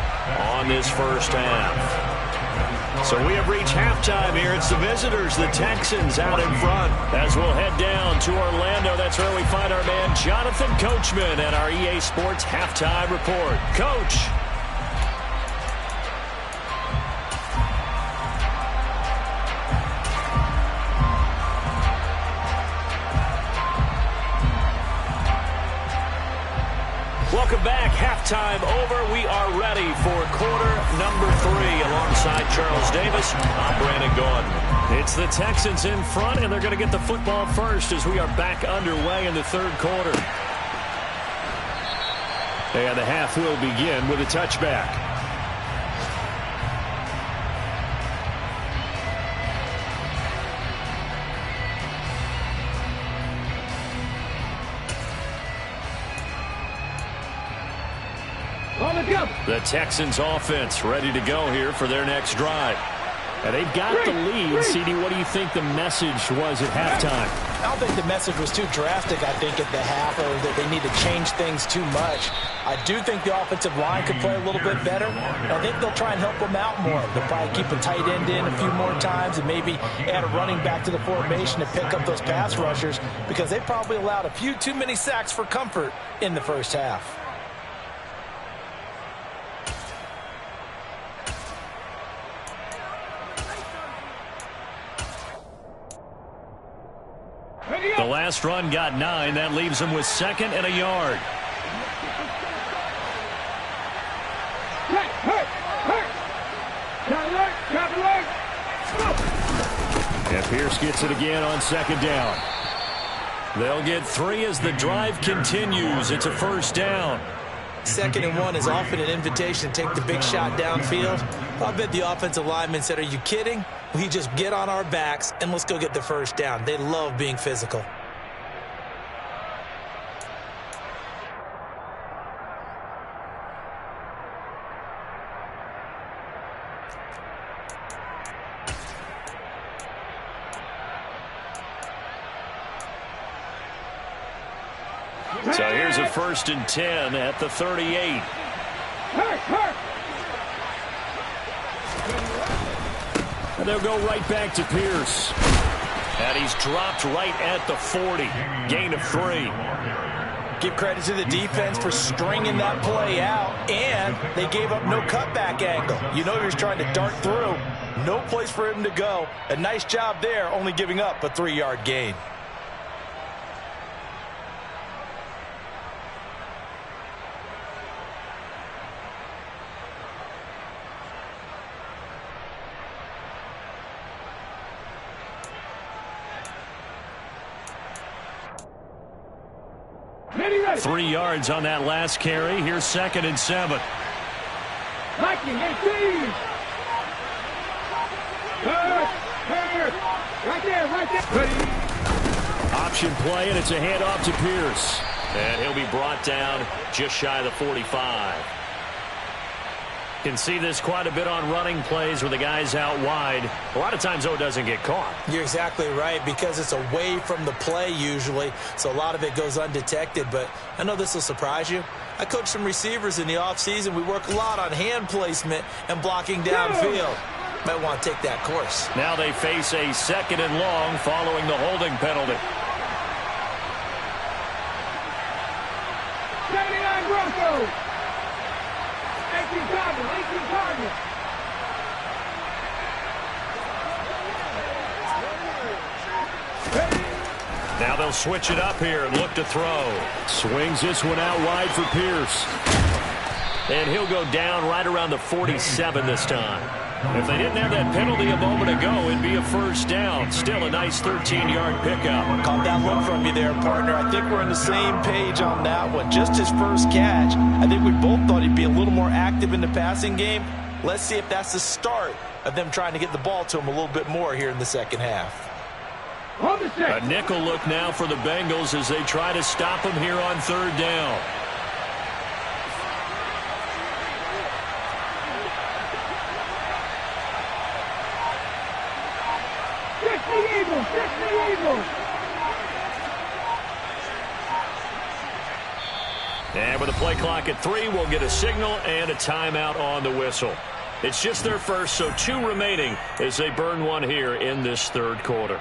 on this first half. So we have reached halftime here. It's the visitors, the Texans, out in front. As we'll head down to Orlando, that's where we find our man Jonathan Coachman at our EA Sports Halftime Report. Coach. Welcome back. Halftime over. We are ready for quarter number 3. Alongside Charles Davis, I'm Brandon Gordon. It's the Texans in front, and they're going to get the football first as we are back underway in the third quarter. And the half will begin with a touchback. The Texans offense ready to go here for their next drive. And they've got the lead. CD, what do you think the message was at halftime? I don't think the message was too drastic, I think, at the half, or that they need to change things too much. I do think the offensive line could play a little bit better. I think they'll try and help them out more. They'll probably keep a tight end in a few more times and maybe add a running back to the formation to pick up those pass rushers, because they probably allowed a few too many sacks for comfort in the first half. The last run got 9. That leaves him with 2nd and a yard. And Pierce gets it again on 2nd down. They'll get 3 as the drive continues. It's a first down. 2nd and 1 is often an invitation to take the big shot downfield. I bet the offensive lineman said, "Are you kidding? We just get on our backs and let's go get the first down." They love being physical. So here's a 1st and 10 at the 38. And they'll go right back to Pierce. And he's dropped right at the 40. Gain of 3. Give credit to the defense for stringing that play out, and they gave up no cutback angle. You know he was trying to dart through. No place for him to go. A nice job there, only giving up a 3-yard gain. Ready. 3 yards on that last carry. Here's 2nd and 7. Liking 18. Right there. Ready. Option play, and it's a handoff to Pierce. And he'll be brought down just shy of the 45. Can see this quite a bit on running plays where the guy's out wide. A lot of times, though, it doesn't get caught. You're exactly right, because it's away from the play usually, so a lot of it goes undetected. But I know this will surprise you. I coach some receivers in the offseason. We work a lot on hand placement and blocking downfield. Might want to take that course. Now they face a 2nd and long following the holding penalty. 79 Broncos. 18 targets. Now they'll switch it up here and look to throw. Swings this one out wide for Pierce. And he'll go down right around the 47 this time. If they didn't have that penalty a moment ago, it'd be a first down. Still a nice 13-yard pickup. Caught that look from you there, partner. I think we're on the same page on that one. Just his first catch. I think we both thought he'd be a little more active in the passing game. Let's see if that's the start of them trying to get the ball to him a little bit more here in the second half. A nickel look now for the Bengals as they try to stop him here on 3rd down. And with the play clock at 3, we'll get a signal and a timeout on the whistle. It's just their first, so 2 remaining as they burn one here in this third quarter.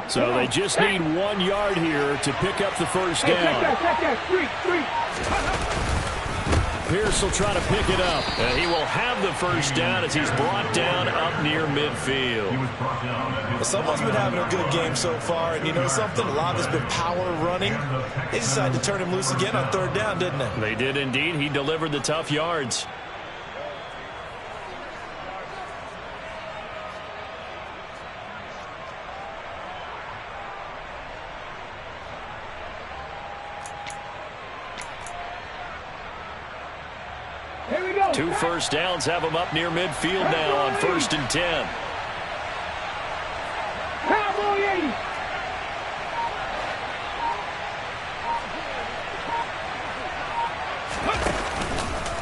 So they just need 1 yard here to pick up the first down. Pierce will try to pick it up. He will have the first down as he's brought down up near midfield. Well, someone's been having a good game so far, and you know something? A lot of it's been power running. They decided to turn him loose again on 3rd down, didn't they? They did indeed. He delivered the tough yards. Here we go. 2 first downs have him up near midfield now on 1st and 10. Cowboy 80.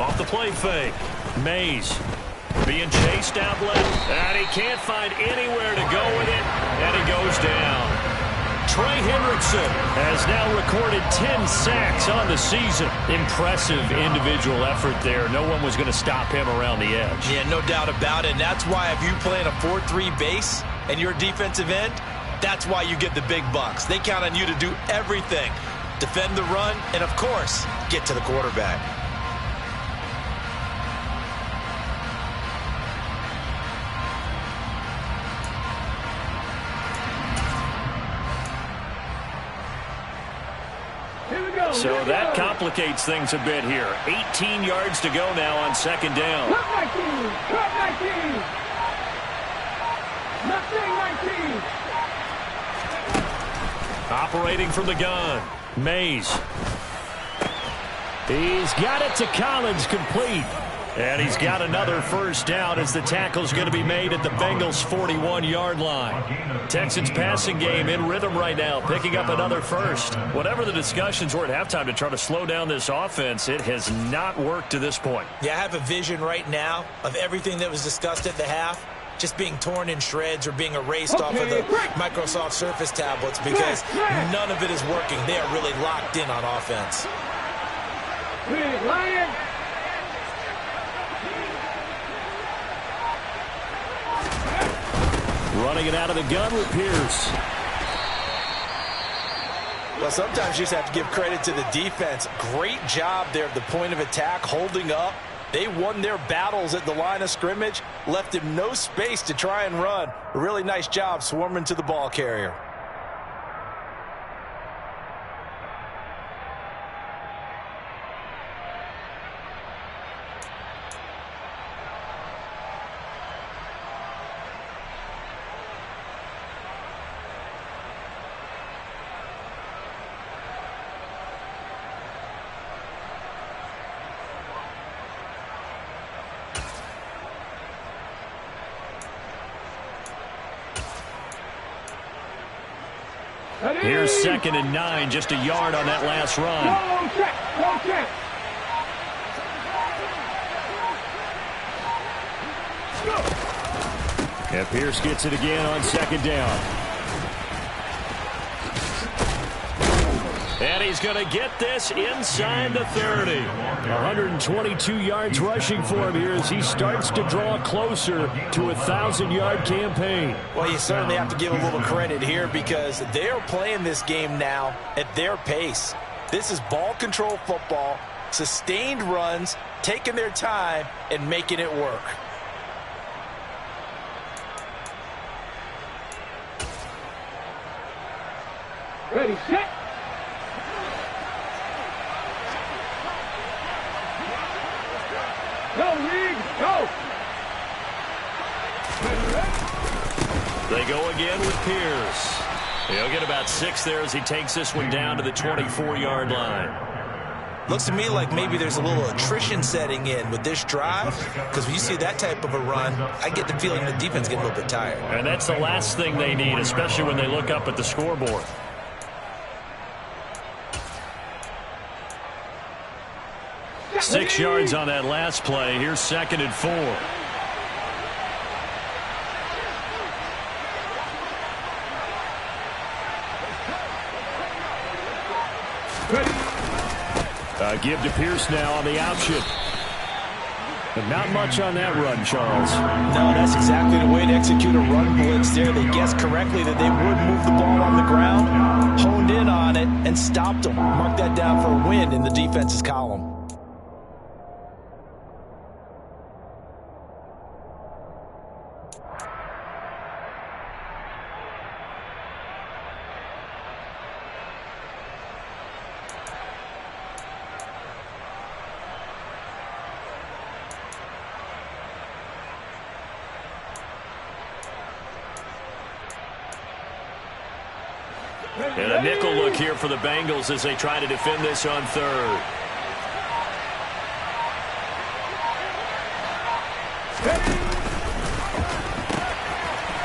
Off the play fake. Mays being chased out left. And he can't find anywhere to go with it. And he goes down. Trey Hendrickson has now recorded 10 sacks on the season. Impressive individual effort there. No one was going to stop him around the edge. Yeah, no doubt about it. And that's why if you play in a 4-3 base and you're a defensive end, that's why you get the big bucks. They count on you to do everything. Defend the run and, of course, get to the quarterback. So that complicates things a bit here. 18 yards to go now on 2nd down. Cut 19. Cut 19. Nothing 19. Operating from the gun. Mays. He's got it to Collins, complete. And he's got another first down as the tackle's going to be made at the Bengals' 41-yard line. Texans passing game in rhythm right now, picking up another first. Whatever the discussions were at halftime to try to slow down this offense, it has not worked to this point. Yeah, I have a vision right now of everything that was discussed at the half just being torn in shreds or being erased off of the Microsoft Surface tablets because none of it is working. They are really locked in on offense. Big Lion. Running it out of the gun with Pierce. Well, sometimes you just have to give credit to the defense. Great job there at the point of attack, holding up. They won their battles at the line of scrimmage, left him no space to try and run. A really nice job swarming to the ball carrier. Here's 2nd and 9, just a yard on that last run. Go check. Go check. And Pierce gets it again on 2nd down. And he's going to get this inside the 30. 122 yards rushing for him here as he starts to draw closer to a 1,000-yard campaign. Well, you certainly have to give a little credit here because they're playing this game now at their pace. This is ball control football, sustained runs, taking their time, and making it work. Ready, set. Go, Reed, go! They go again with Pierce. He'll get about 6 there as he takes this one down to the 24-yard line. Looks to me like maybe there's a little attrition setting in with this drive because when you see that type of a run, I get the feeling the defense getting a little bit tired. And that's the last thing they need, especially when they look up at the scoreboard. Six yards on that last play. Here's 2nd and 4. Give to Pierce now on the option. But not much on that run, Charles. No, that's exactly the way to execute a run blitz there. They guessed correctly that they would move the ball on the ground, honed in on it, and stopped them. Mark that down for a win in the defense's column. And a nickel look here for the Bengals as they try to defend this on third.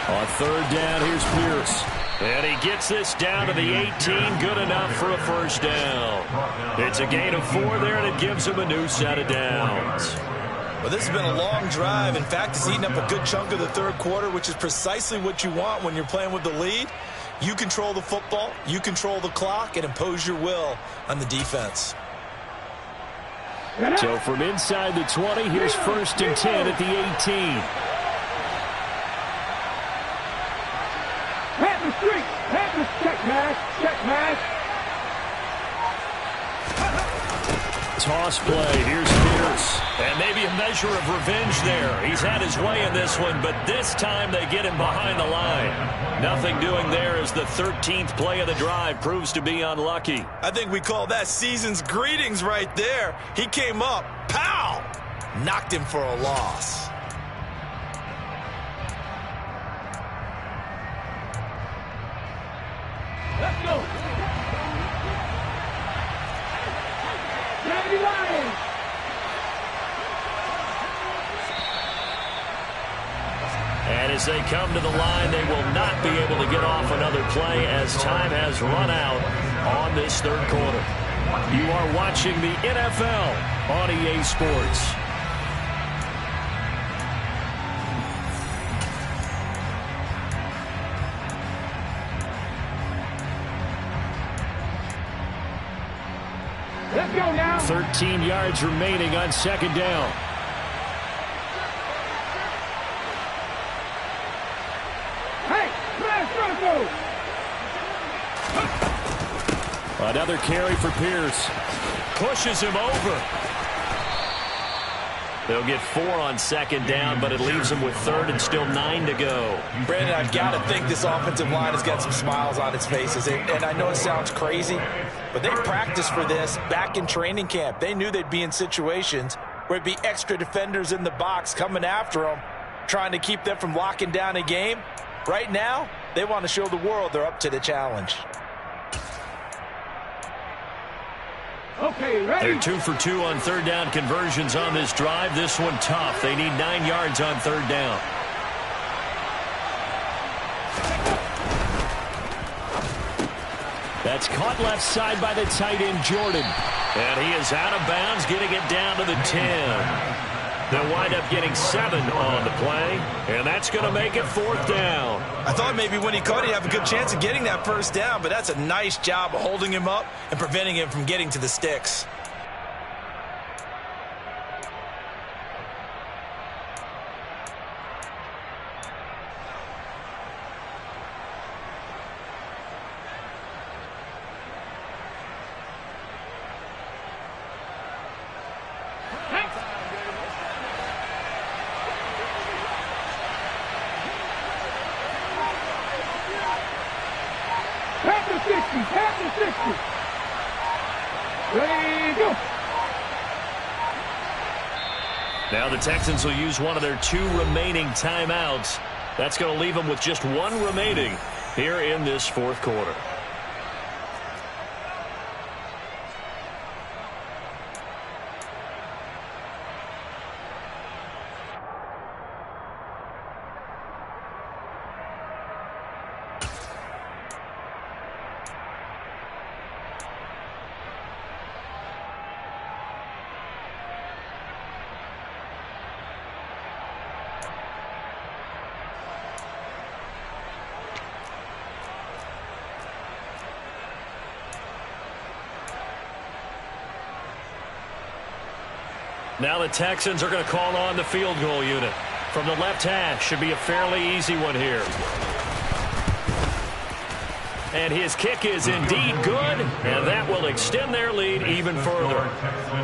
On third down, here's Pierce. And he gets this down to the 18, good enough for a first down. It's a gain of 4 there, and it gives him a new set of downs. Well, this has been a long drive. In fact, it's eaten up a good chunk of the third quarter, which is precisely what you want when you're playing with the lead. You control the football, you control the clock, and impose your will on the defense. So from inside the 20, here's 1st and 10 at the 18. Pat the street. Pat the check mash. Check mash. Toss play. Here's Pierce. And maybe a measure of revenge there. He's had his way in this one, but this time they get him behind the line. Nothing doing there as the 13th play of the drive proves to be unlucky. I think we call that season's greetings right there. He came up, pow! Knocked him for a loss. Let's go. Mighty Lions. And as they come to the line, they will not be able to get off another play as time has run out on this third quarter. You are watching the NFL on EA Sports. Let's go now. 13 yards remaining on second down. Hey, smash circle. Another carry for Pierce. Pushes him over. They'll get 4 on second down, but it leaves them with third and still 9 to go. Brandon, I've got to think this offensive line has got some smiles on its faces. And I know it sounds crazy, but they practiced for this back in training camp. They knew they'd be in situations where it'd be extra defenders in the box coming after them, trying to keep them from locking down a game. Right now, they want to show the world they're up to the challenge. Okay, ready. They're 2 for 2 on third down conversions on this drive. This one tough. They need 9 yards on third down. That's caught left side by the tight end, Jordan. And he is out of bounds, getting it down to the 10. They'll wind up getting 7 on the play, and that's going to make it 4th down. I thought maybe when he caught it, he'd have a good chance of getting that first down, but that's a nice job of holding him up and preventing him from getting to the sticks. Now the Texans will use one of their 2 remaining timeouts. That's going to leave them with just 1 remaining here in this 4th quarter. Now the Texans are going to call on the field goal unit. From the left hash, should be a fairly easy one here. And his kick is indeed good, and that will extend their lead even further.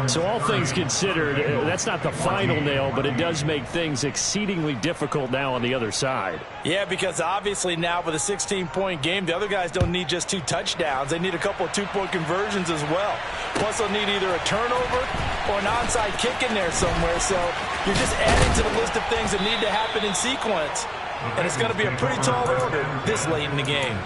So all things considered, that's not the final nail, but it does make things exceedingly difficult now on the other side. Yeah, because obviously now with a 16-point game, the other guys don't need just 2 touchdowns. They need a couple of 2-point conversions as well. Plus, they'll need either a turnover or an onside kick in there somewhere. So you're just adding to the list of things that need to happen in sequence. And it's going to be a pretty tall order this late in the game.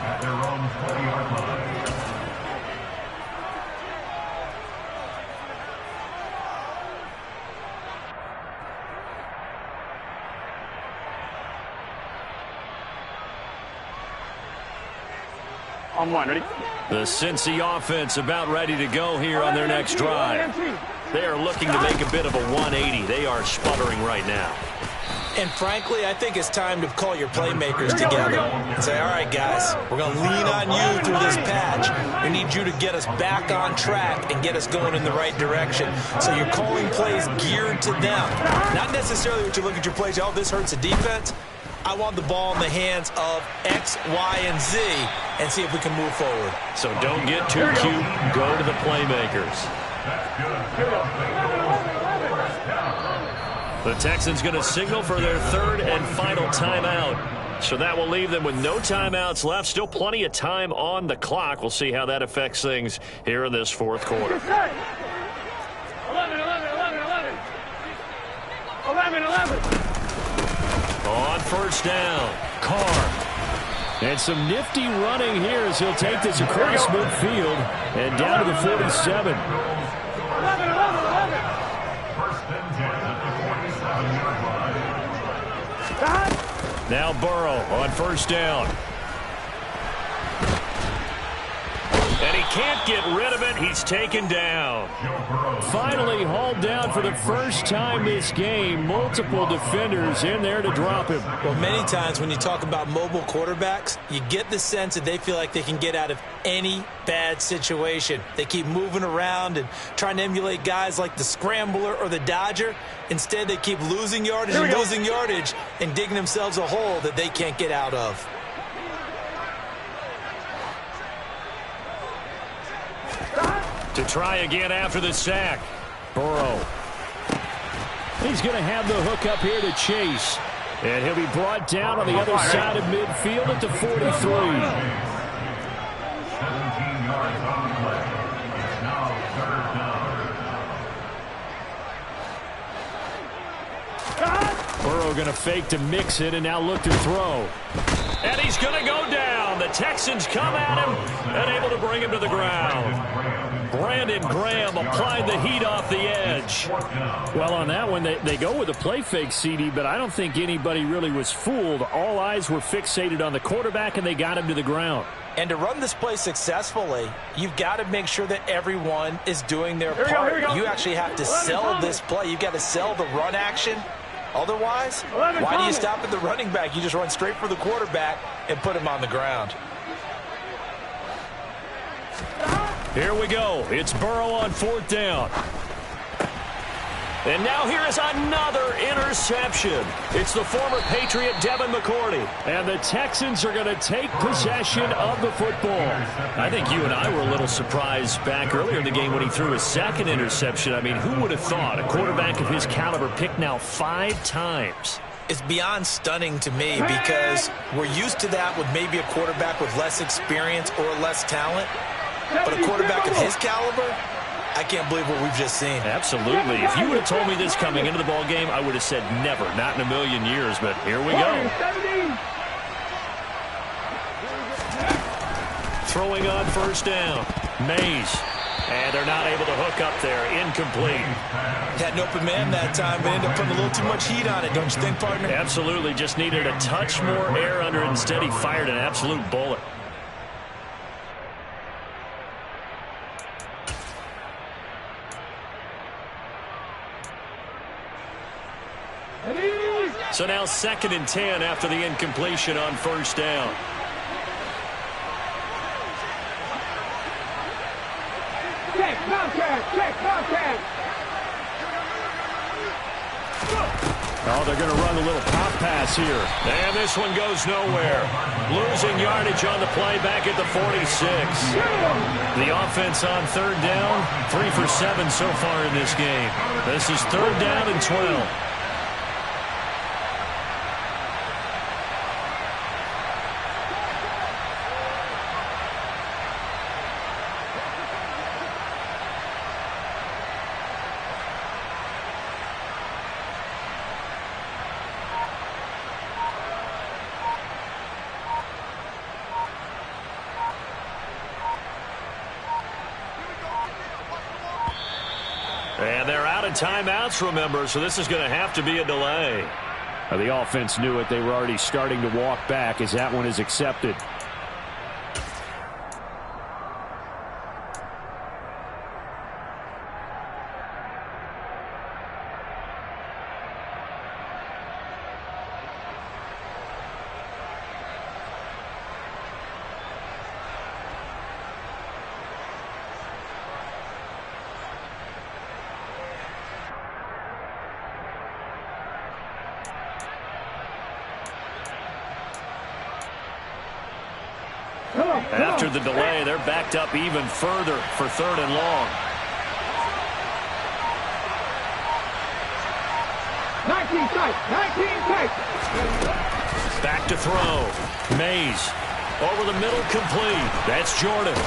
On one, ready? The Cincy offense about ready to go here on their next drive. They are looking to make a bit of a 180. They are sputtering right now. And frankly, I think it's time to call your playmakers together and say, all right, guys, we're going to lean on you through this patch. We need you to get us back on track and get us going in the right direction. So you're calling plays geared to them. Not necessarily what you look at your plays, oh, this hurts the defense. I want the ball in the hands of X, Y, and Z and see if we can move forward. So don't get too cute. Go to the playmakers. The Texans going to signal for their 3rd and final timeout. So that will leave them with no timeouts left. Still plenty of time on the clock. We'll see how that affects things here in this 4th quarter. 11. On first down, Carr. And some nifty running here as he'll take this across midfield and down to the 47. 11. Now Burrow on first down. And he can't get rid of it. He's taken down. Finally hauled down for the first time this game. Multiple defenders in there to drop him. Well, many times when you talk about mobile quarterbacks, you get the sense that they feel like they can get out of any bad situation. They keep moving around and trying to emulate guys like the Scrambler or the Dodger. Instead, they keep losing yardage and digging themselves a hole that they can't get out of. To try again after the sack. Burrow. He's going to have the hook up here to Chase. And he'll be brought down on the other side of midfield at the 43. 17 yards on the play. Now 3rd down. Burrow going to fake to mix it and now look to throw. And he's going to go down. The Texans come at him and able to bring him to the ground. Brandon Graham applied the heat off the edge. Well, on that one, they go with a play fake, CD, but I don't think anybody really was fooled. All eyes were fixated on the quarterback, and they got him to the ground. And to run this play successfully, you've got to make sure that everyone is doing their part. You actually have to sell this play. You've got to sell the run action. Otherwise, why do you stop at the running back? You just run straight for the quarterback and put him on the ground. Here we go. It's Burrow on 4th down. And now here is another interception. It's the former Patriot Devin McCourty. And the Texans are going to take possession of the football. I think you and I were a little surprised back earlier in the game when he threw his 2nd interception. I mean, who would have thought a quarterback of his caliber picked now 5 times? It's beyond stunning to me because we're used to that with maybe a quarterback with less experience or less talent. But a quarterback of his caliber, I can't believe what we've just seen. Absolutely. If you would have told me this coming into the ball game, I would have said never, not in a million years. But here we go. Throwing on first down. Mays. And they're not able to hook up there. Incomplete. Had an open man that time, but ended up putting a little too much heat on it, don't you think, partner? Absolutely. Just needed a touch more air under it. Instead, he fired an absolute bullet. So now 2nd and 10 after the incompletion on first down. Check, Bobcat. Oh, they're going to run a little pop pass here. And this one goes nowhere. Losing yardage on the play back at the 46. The offense on third down, 3 for 7 so far in this game. This is third down and 12. And they're out of timeouts, remember, so this is going to have to be a delay. The offense knew it. They were already starting to walk back as that one is accepted. After the delay, they're backed up even further for third and long. 19 tight, 19 tight. Back to throw. Mays over the middle, complete. That's Jordan.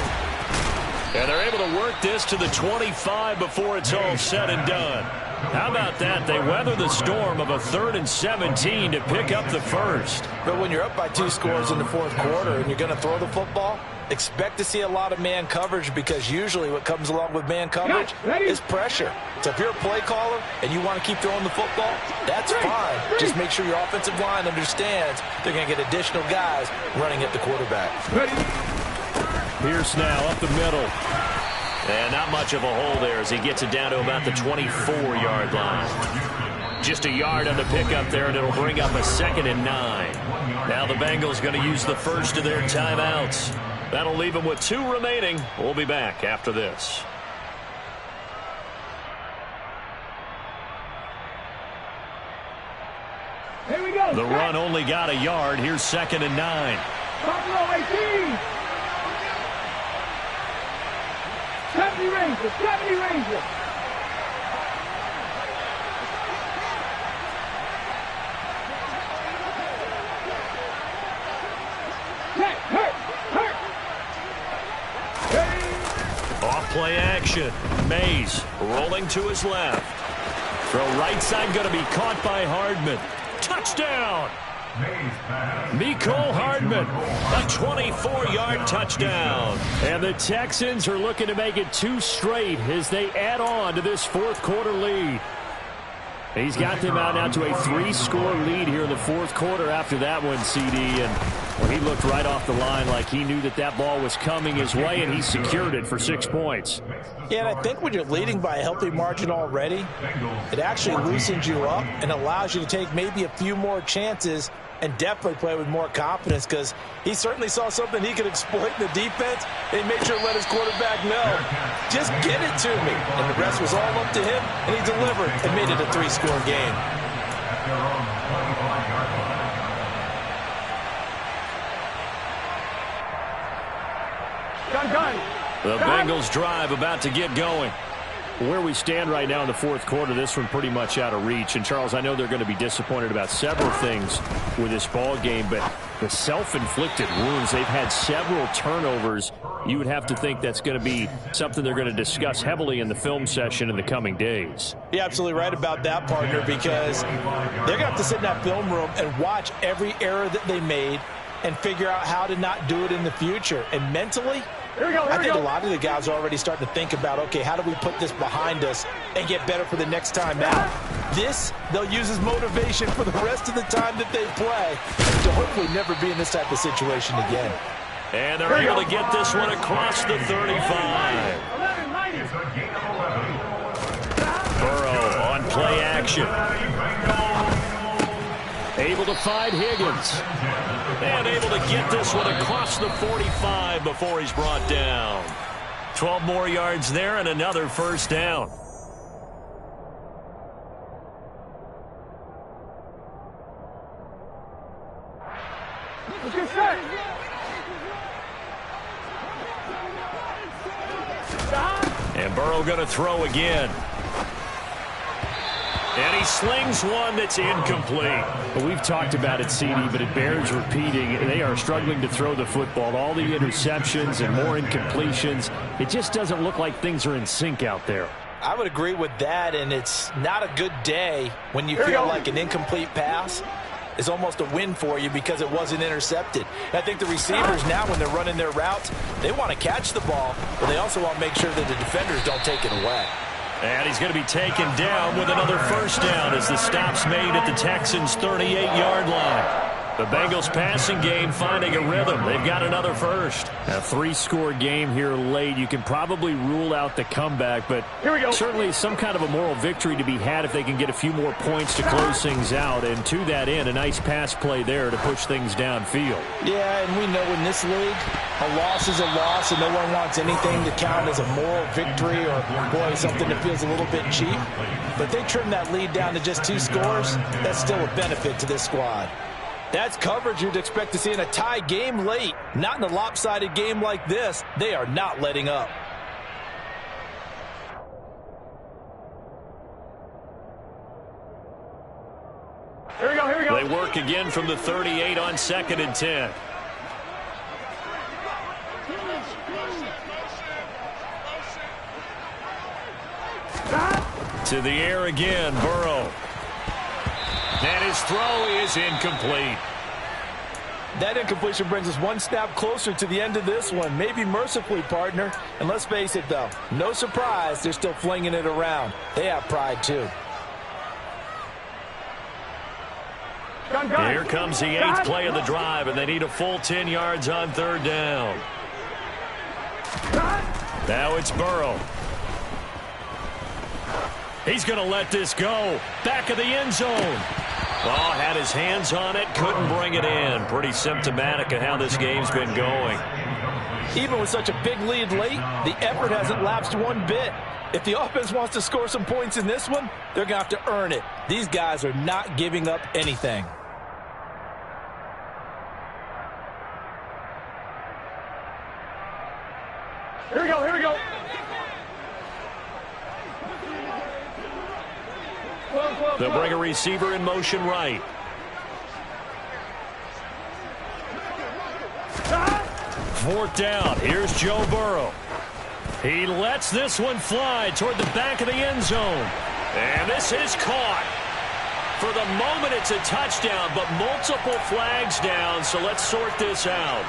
And they're able to work this to the 25 before it's all said and done. How about that? They weather the storm of a 3rd and 17 to pick up the first. But when you're up by 2 scores in the fourth quarter and you're going to throw the football, expect to see a lot of man coverage, because usually what comes along with man coverage is pressure. So if you're a play caller and you want to keep throwing the football, that's fine. Just make sure your offensive line understands they're going to get additional guys running at the quarterback. Pierce now up the middle. And not much of a hole there as he gets it down to about the 24-yard line. Just a yard on the pickup there, and it'll bring up a 2nd and 9. Now the Bengals going to use the first of their timeouts. That'll leave them with 2 remaining. We'll be back after this. Here we go. The run only got a yard. Here's 2nd and 9. Buffalo 18. 70 Rangers, 70 Rangers. Off play action. Mays rolling to his left. Throw right side going to be caught by Hardman. Touchdown! Mecole Hardman, a 24-yard touchdown. And the Texans are looking to make it 2 straight as they add on to this fourth quarter lead. He's got them out now to a 3-score lead here in the fourth quarter after that one, CD. And well, he looked right off the line like he knew that that ball was coming his way, and he secured it for 6 points. Yeah, and I think when you're leading by a healthy margin already, it actually loosens you up and allows you to take maybe a few more chances and definitely play with more confidence, because he certainly saw something he could exploit in the defense, and he made sure to let his quarterback know, just get it to me. And the rest was all up to him, and he delivered and made it a 3-score game. The Bengals drive about to get going. Where we stand right now in the fourth quarter, this one pretty much out of reach. And, Charles, I know they're going to be disappointed about several things with this ball game, but the self-inflicted wounds, they've had several turnovers. You would have to think that's going to be something they're going to discuss heavily in the film session in the coming days. You're absolutely right about that, partner, because they're going to have to sit in that film room and watch every error that they made and figure out how to not do it in the future. And mentally, I think a lot of the guys are already starting to think about, okay, how do we put this behind us and get better for the next time out? This, they'll use as motivation for the rest of the time that they play to hopefully never be in this type of situation again. And they're able to get this one across the 35. Burrow on play action. Able to find Higgins. And able to get this one across the 45 before he's brought down. 12 more yards there and another first down. Get set. And Burrow going to throw again. And he slings one that's incomplete. Well, we've talked about it, CD, but it bears repeating. They are struggling to throw the football. All the interceptions and more incompletions. It just doesn't look like things are in sync out there. I would agree with that, and it's not a good day when you feel like an incomplete pass is almost a win for you because it wasn't intercepted. I think the receivers now, when they're running their routes, they want to catch the ball, but they also want to make sure that the defenders don't take it away. And he's going to be taken down with another first down as the stop's made at the Texans' 38-yard line. The Bengals passing game finding a rhythm. They've got another first. A 3-score game here late. You can probably rule out the comeback, but certainly some kind of a moral victory to be had if they can get a few more points to close things out. And to that end, a nice pass play there to push things downfield. Yeah, and we know in this league, a loss is a loss, and no one wants anything to count as a moral victory or, boy, something that feels a little bit cheap. But they trim that lead down to just 2 scores. That's still a benefit to this squad. That's coverage you'd expect to see in a tie game late. Not in a lopsided game like this. They are not letting up. Here we go, here we go. They work again from the 38 on 2nd and 10. To the air again, Burrow. And his throw is incomplete. That incompletion brings us one snap closer to the end of this one. Maybe mercifully, partner. And let's face it, though, no surprise, they're still flinging it around. They have pride, too. Here comes the 8th play of the drive, and they need a full 10 yards on 3rd down. Now it's Burrow. He's going to let this go. Back of the end zone. Ball had his hands on it, couldn't bring it in. Pretty symptomatic of how this game's been going. Even with such a big lead late, the effort hasn't lapsed one bit. If the offense wants to score some points in this one, they're going to have to earn it. These guys are not giving up anything. Here we go, here we go. They'll bring a receiver in motion right. Fourth down. Here's Joe Burrow. He lets this one fly toward the back of the end zone. And this is caught. For the moment, it's a touchdown, but multiple flags down, so let's sort this out.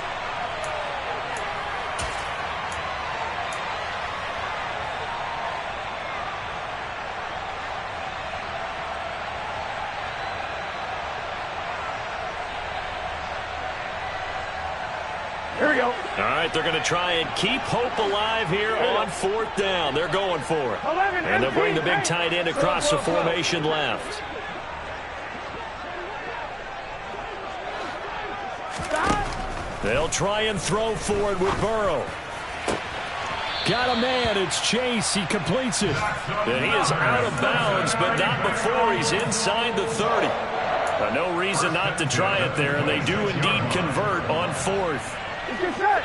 Here we go. All right, they're going to try and keep hope alive here on 4th down. They're going for it. And they'll bring the big tight end across the formation left. They'll try and throw forward with Burrow. Got a man. It's Chase. He completes it. And he is out of bounds, but not before he's inside the 30. No reason not to try it there, and they do indeed convert on 4th.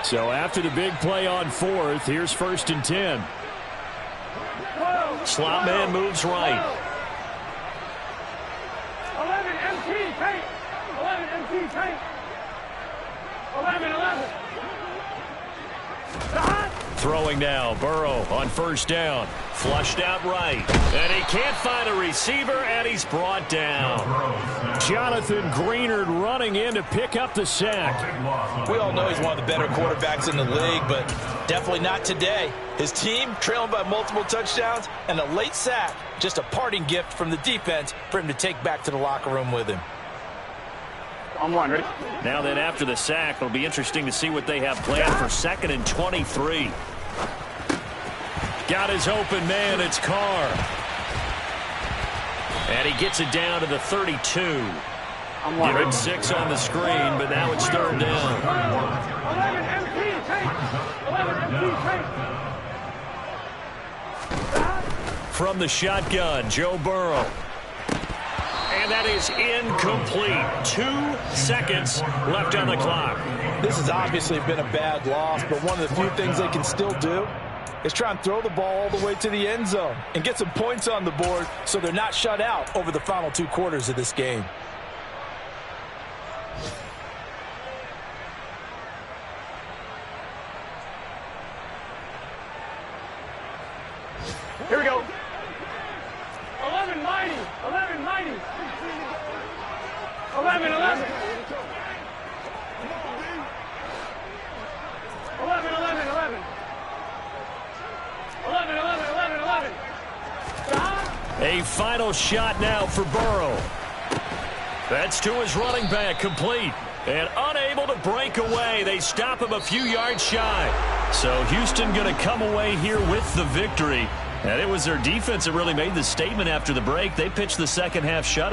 So after the big play on 4th, here's 1st and 10. Slot man moves right. 11 MT tank. 11 MT tank. 11. Throwing now, Burrow on 1st down. Flushed out right. And he can't find a receiver, and he's brought down. Jonathan Greenard running in to pick up the sack. We all know he's one of the better quarterbacks in the league, but definitely not today. His team trailing by multiple touchdowns and a late sack. Just a parting gift from the defense for him to take back to the locker room with him. On 1, ready? Now then, after the sack, it'll be interesting to see what they have planned for 2nd and 23. Got his open man. It's Carr. And he gets it down to the 32. Give him 6 on the screen, but now it's 3rd down. 11 MT tank. 11 MT tank. From the shotgun, Joe Burrow. And that is incomplete. 2 seconds left on the clock. This has obviously been a bad loss, but one of the few things they can still do is try and throw the ball all the way to the end zone and get some points on the board so they're not shut out over the final 2 quarters of this game. Here we go. 11 mighty. 11 mighty. 11, 11. 11, 11, 11. 11, 11, 11, 11. A final shot now for Burrow. That's to his running back, complete. And unable to break away. They stop him a few yards shy. So Houston going to come away here with the victory. And it was their defense that really made the statement after the break. They pitched the second half shutout.